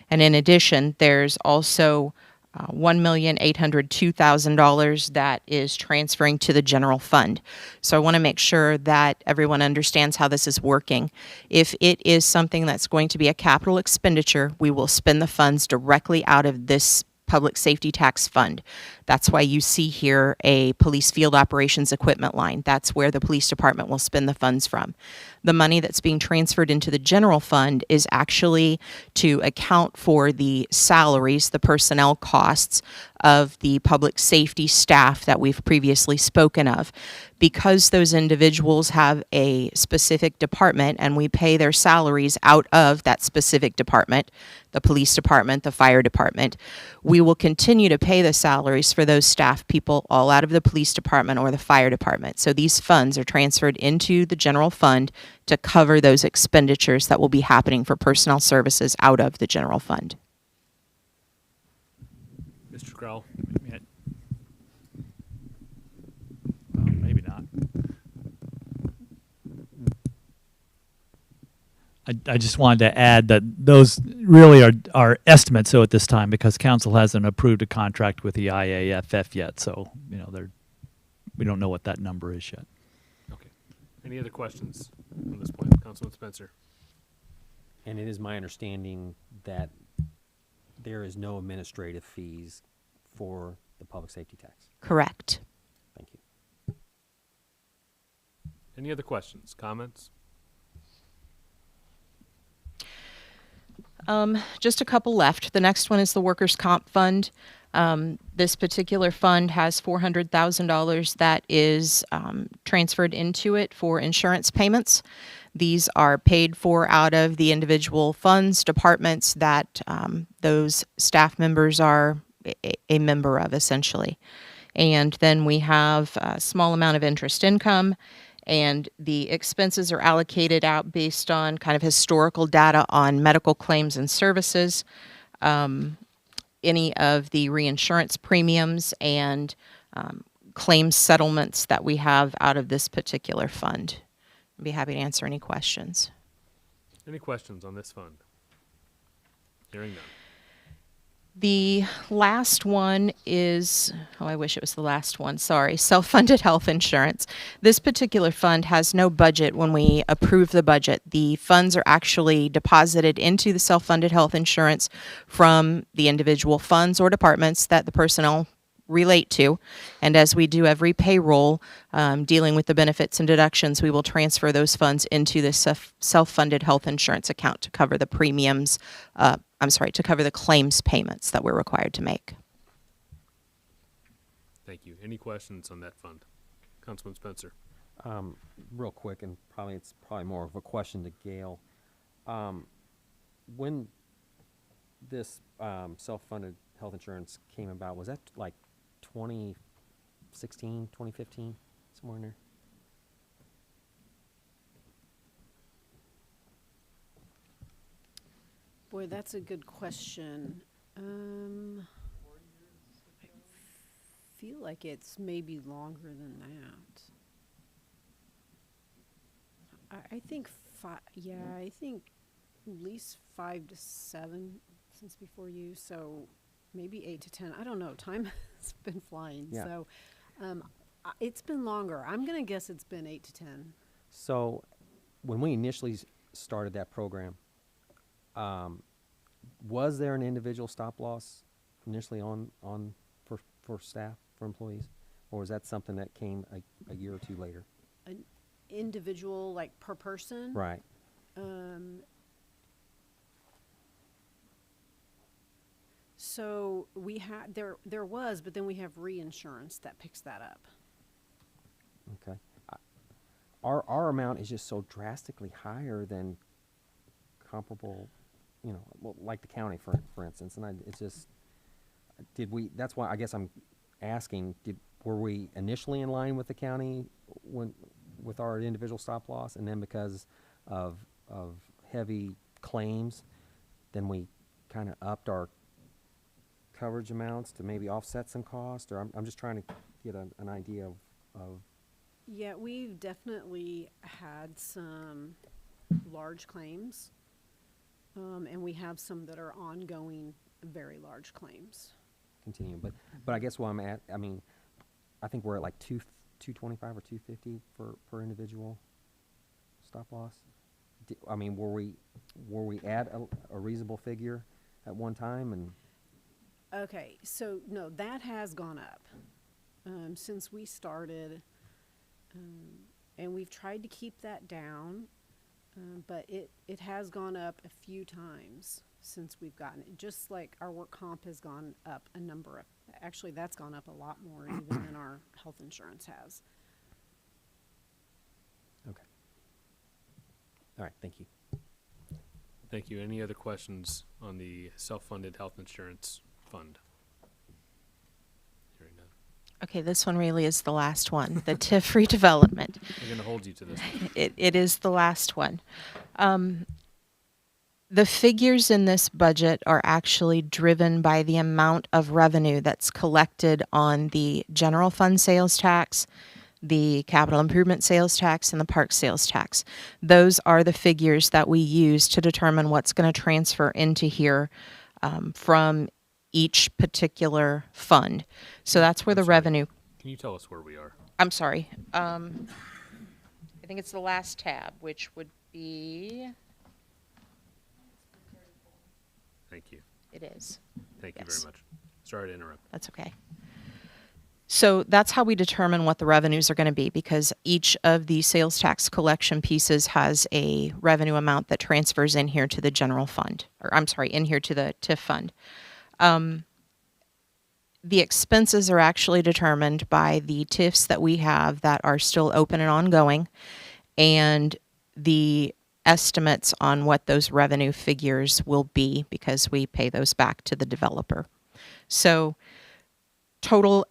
And in addition, there's also $1,802,000 that is transferring to the general fund. So I want to make sure that everyone understands how this is working. If it is something that's going to be a capital expenditure, we will spend the funds directly out of this public safety tax fund. That's why you see here a police field operations equipment line. That's where the police department will spend the funds from. The money that's being transferred into the general fund is actually to account for the salaries, the personnel costs of the public safety staff that we've previously spoken of. Because those individuals have a specific department and we pay their salaries out of that specific department, the police department, the fire department, we will continue to pay the salaries for those staff people all out of the police department or the fire department. So these funds are transferred into the general fund to cover those expenditures that will be happening for personnel services out of the general fund. Mr. Crowell? Well, maybe not. I just wanted to add that those really are estimates, so at this time, because council hasn't approved a contract with the IAFF yet, so we don't know what that number is yet. Okay. Any other questions on this point? Councilman Spencer? And it is my understanding that there is no administrative fees for the public safety tax. Correct. Thank you. Any other questions, comments? Just a couple left. The next one is the workers' comp fund. This particular fund has $400,000 that is transferred into it for insurance payments. These are paid for out of the individual funds, departments that those staff members are a member of, essentially. And then we have a small amount of interest income, and the expenses are allocated out based on kind of historical data on medical claims and services, any of the reinsurance premiums, and claims settlements that we have out of this particular fund. I'd be happy to answer any questions. Any questions on this fund? Hearing none. The last one is, I wish it was the last one, sorry, self-funded health insurance. This particular fund has no budget when we approve the budget. The funds are actually deposited into the self-funded health insurance from the individual funds or departments that the personnel relate to. And as we do every payroll, dealing with the benefits and deductions, we will transfer those funds into the self-funded health insurance account to cover the premiums, to cover the claims payments that we're required to make. Thank you. Any questions on that fund? Councilman Spencer? Real quick, and it's probably more of a question to Gail. When this self-funded health insurance came about, was that like 2016, 2015, somewhere in there? Boy, that's a good question. I feel like it's maybe longer than that. I think I think at least 5 to 7 since before you, so maybe 8 to 10. I don't know. Time has been flying. Yeah. So it's been longer. I'm going to guess it's been 8 to 10. So when we initially started that program, was there an individual stop loss initially on for staff, for employees, or was that something that came a year or two later? An individual, like per person? Right. So we had there was, but then we have reinsurance that picks that up. Okay. Our amount is just so drastically higher than comparable, well, like the county, for instance, and it's just, did we, that's why I guess I'm asking, were we initially in line with the county with our individual stop loss, and then because of heavy claims, then we kind of upped our coverage amounts to maybe offset some cost? Or I'm just trying to get an idea of Yeah, we've definitely had some large claims, and we have some that are ongoing, very large claims. continuing. But I guess where I'm at, I mean, I think we're at like 225 or 250 per individual stop loss. I mean, were we at a reasonable figure at one time? And Okay, so no, that has gone up since we started, and we've tried to keep that down, but it has gone up a few times since we've gotten it. Just like our work comp has gone up a number of, actually that's gone up a lot more even than our health insurance has. okay. All right, thank you. Thank you. Any other questions on the self-funded health insurance fund? Hearing none. Okay, this one really is the last one, the TIF redevelopment. We're going to hold you to this one. It is the last one. The figures in this budget are actually driven by the amount of revenue that's collected on the general fund sales tax, the capital improvement sales tax, and the park sales tax. Those are the figures that we use to determine what's going to transfer into here from each particular fund. So that's where the revenue. Can you tell us where we are? I'm sorry. I think it's the last tab, which would be. Thank you. It is. Thank you Yes. very much. Sorry to interrupt. That's okay. So that's how we determine what the revenues are going to be, because each of the sales tax collection pieces has a revenue amount that transfers in here to the general fund, or I'm sorry, in here to the TIF fund. The expenses are actually determined by the TIFs that we have that are still open and ongoing, and the estimates on what those revenue figures will be, because we pay those back to the developer. So total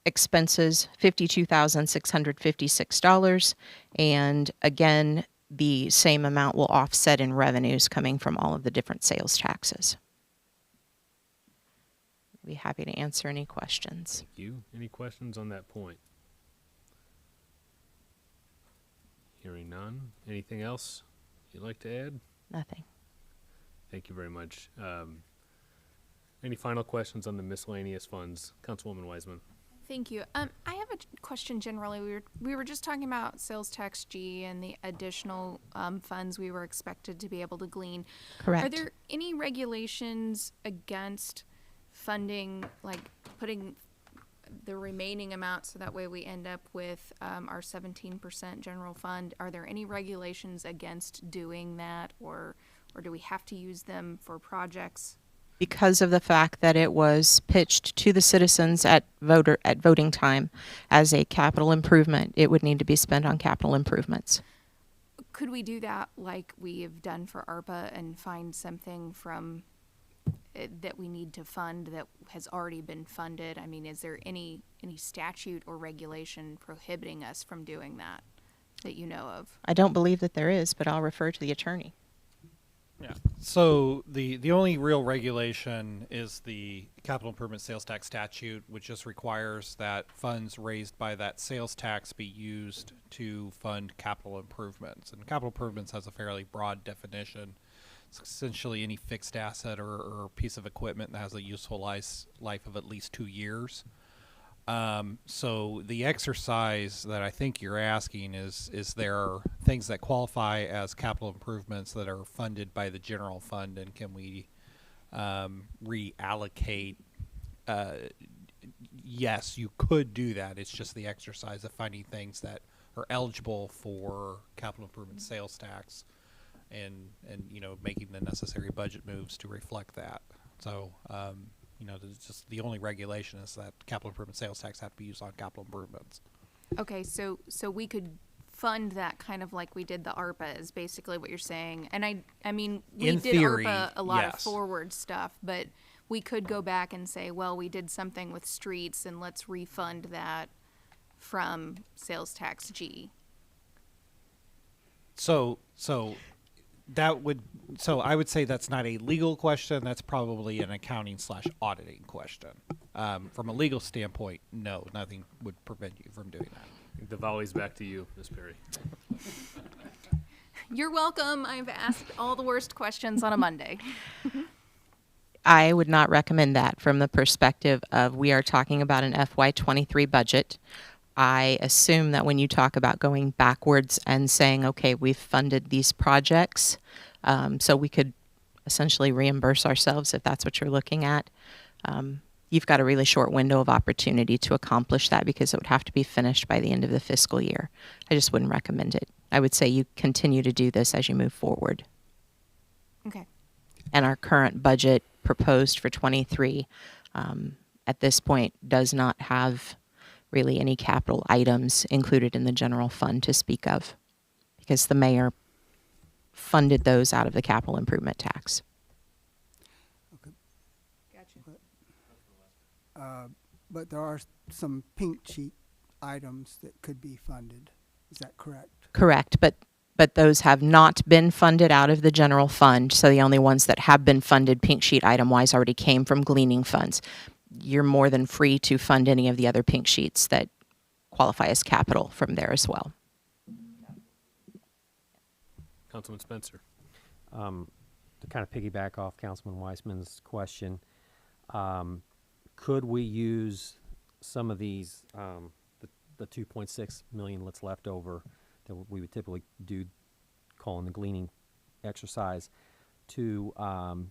expenses, $52,656, and again, the same amount will offset in revenues coming from all of the different sales taxes. I'd be happy to answer any questions. Thank you. Any questions on that point? Hearing none. Anything else you'd like to add? Nothing. Thank you very much. Any final questions on the miscellaneous funds? Councilwoman Wiseman. Thank you. I have a question generally. We were just talking about sales tax G and the additional funds we were expected to be able to glean. Correct. Are there any regulations against funding, like putting the remaining amount so that way we end up with our 17% general fund? Are there any regulations against doing that, or do we have to use them for projects? Because of the fact that it was pitched to the citizens at voting time as a capital improvement, it would need to be spent on capital improvements. Could we do that like we have done for ARPA and find something from that we need to fund that has already been funded? I mean, is there any statute or regulation prohibiting us from doing that you know of? I don't believe that there is, but I'll refer to the attorney. Yeah. So the only real regulation is the capital improvement sales tax statute, which just requires that funds raised by that sales tax be used to fund capital improvements. And capital improvements has a fairly broad definition. It's essentially any fixed asset or piece of equipment that has a useful life of at least 2 years. So the exercise that I think you're asking is there things that qualify as capital improvements that are funded by the general fund, and can we reallocate? Yes, you could do that. It's just the exercise of finding things that are eligible for capital improvement sales tax, and making the necessary budget moves to reflect that. So just the only regulation is that capital improvement sales tax have to be used on capital improvements. Okay, so we could fund that kind of like we did the ARPA is basically what you're saying. And I mean, we In did theory, ARPA a lot yes. of forward stuff, but we could go back and say, well, we did something with streets and let's refund that from sales tax G. So that would, so I would say that's not a legal question. That's probably an accounting / auditing question. From a legal standpoint, no, nothing would prevent you from doing that. The volley's back to you, Ms. Perry. You're welcome. I've asked all the worst questions on a Monday. I would not recommend that from the perspective of we are talking about an FY23 budget. I assume that when you talk about going backwards and saying, okay, we've funded these projects, so we could essentially reimburse ourselves if that's what you're looking at. You've got a really short window of opportunity to accomplish that because it would have to be finished by the end of the fiscal year. I just wouldn't recommend it. I would say you continue to do this as you move forward. Okay. And our current budget proposed for 23 at this point does not have really any capital items included in the general fund to speak of because the mayor funded those out of the capital improvement tax. But there are some pink sheet items that could be funded. Is that correct? Correct, but those have not been funded out of the general fund, so the only ones that have been funded pink sheet item-wise already came from gleaning funds. You're more than free to fund any of the other pink sheets that qualify as capital from there as well. Councilman Spencer. To kind of piggyback off Councilman Weissman's question, could we use some of these, the 2.6 million that's left over that we would typically do, calling the gleaning exercise, to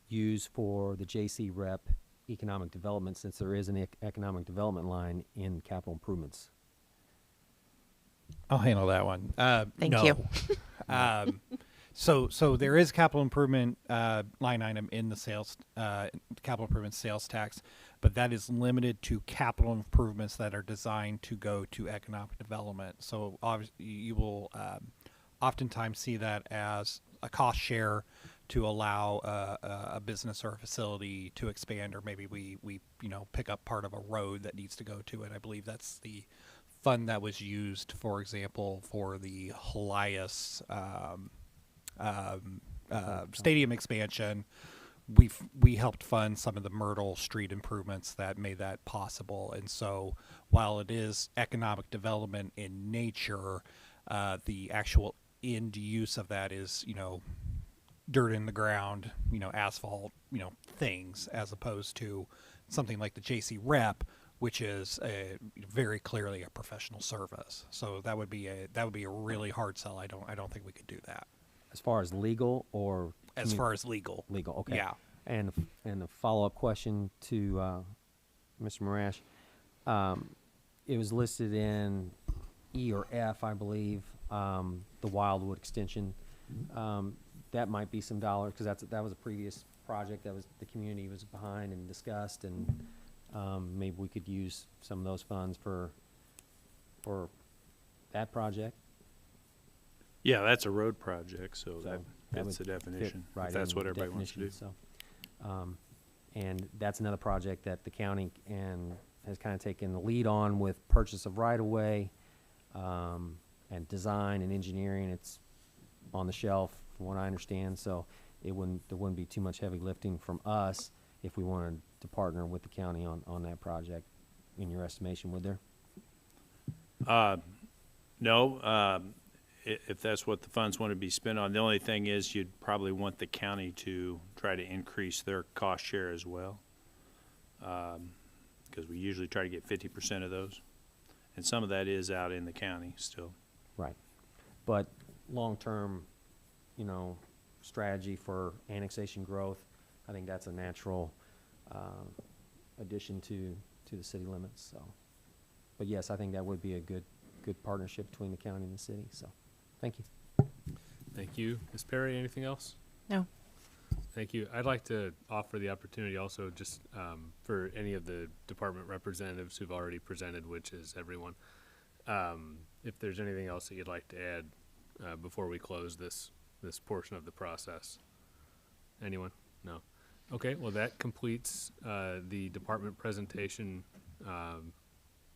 use for the JC rep economic development, since there is an economic development line in capital improvements? I'll handle that one. Thank no. you. So there is capital improvement line item in the sales capital improvement sales tax, but that is limited to capital improvements that are designed to go to economic development. So obviously you will oftentimes see that as a cost share to allow a business or a facility to expand, or maybe we pick up part of a road that needs to go to it. I believe that's the fund that was used, for example, for the Helias stadium expansion. We helped fund some of the Myrtle Street improvements that made that possible. And so while it is economic development in nature, the actual end use of that is, dirt in the ground, asphalt, things, as opposed to something like the JC Rep, which is very clearly a professional service. So that would be a really hard sell. I don't think we could do that. As far as legal, or as far as legal. Legal, okay. Yeah. And the follow-up question to Mr. Marash, it was listed in E or F, I believe, the Wildwood extension. That might be some dollars, because that was a previous project that was the community was behind and discussed, and maybe we could use some of those funds for that project. Yeah, that's a road project, so that that fits the would definition, fit right if that's in what with the everybody wants to do. definition, so, and that's another project that the county has kind of taken the lead on with purchase of right-of-way, and design and engineering. It's on the shelf, from what I understand, so there wouldn't be too much heavy lifting from us if we wanted to partner with the county on that project, in your estimation, would there? No, if that's what the funds want to be spent on. The only thing is you'd probably want the county to try to increase their cost share as well, because we usually try to get 50% of those, and some of that is out in the county still. Right. But long-term, strategy for annexation growth, I think that's a natural addition to the city limits. So, but yes, I think that would be a good partnership between the county and the city. So, thank you. Thank you. Ms. Perry, anything else? No. Thank you. I'd like to offer the opportunity also just for any of the department representatives who've already presented, which is everyone, if there's anything else that you'd like to add before we close this portion of the process. Anyone? No. Okay, well, that completes the department presentation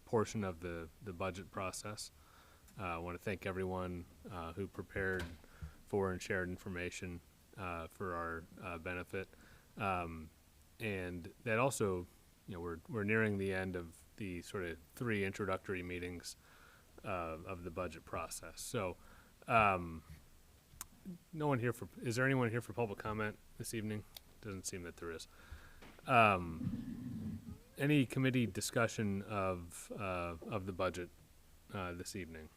portion of the budget process. I want to thank everyone who prepared for and shared information for our benefit. And that also, we're nearing the end of the sort of 3 introductory meetings of the budget process. So, no one here is there anyone here for public comment this evening? Doesn't seem that there is. Any committee discussion of the budget this evening?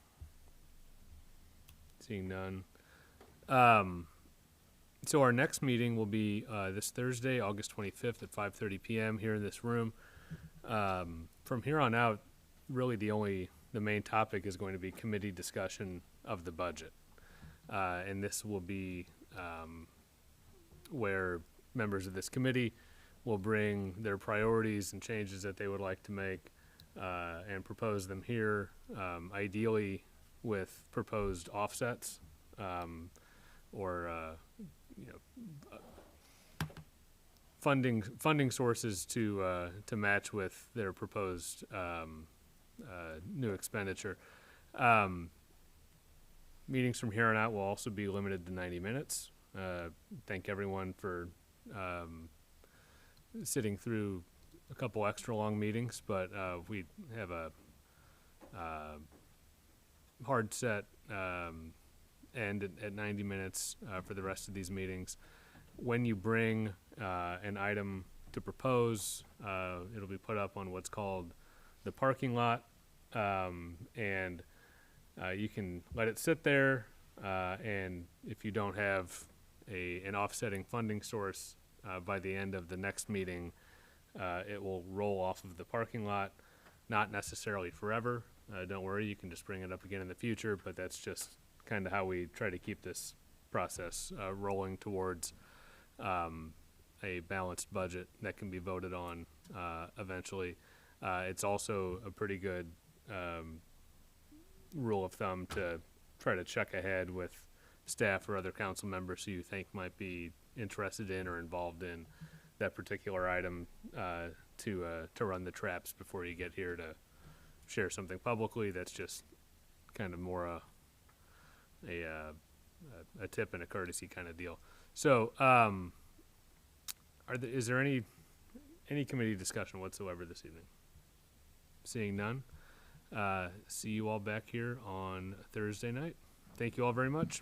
Seeing none. So our next meeting will be this Thursday, August 25th at 5:30 p.m. here in this room. From here on out, really the main topic is going to be committee discussion of the budget. And this will be where members of this committee will bring their priorities and changes that they would like to make and propose them here, ideally with proposed offsets or funding sources to match with their proposed new expenditure. Meetings from here on out will also be limited to 90 minutes. Thank everyone for sitting through a couple extra long meetings, but we have a hard set end at 90 minutes for the rest of these meetings. When you bring an item to propose, it'll be put up on what's called the parking lot, and you can let it sit there, and if you don't have an offsetting funding source by the end of the next meeting, it will roll off of the parking lot, not necessarily forever. Don't worry, you can just bring it up again in the future, but that's just kind of how we try to keep this process rolling towards a balanced budget that can be voted on eventually. It's also a pretty good rule of thumb to try to check ahead with staff or other council members who you think might be interested in or involved in that particular item to run the traps before you get here to share something publicly. That's just kind of more a tip and a courtesy kind of deal. So, is there any committee discussion whatsoever this evening? Seeing none, see you all back here on Thursday night. Thank you all very much.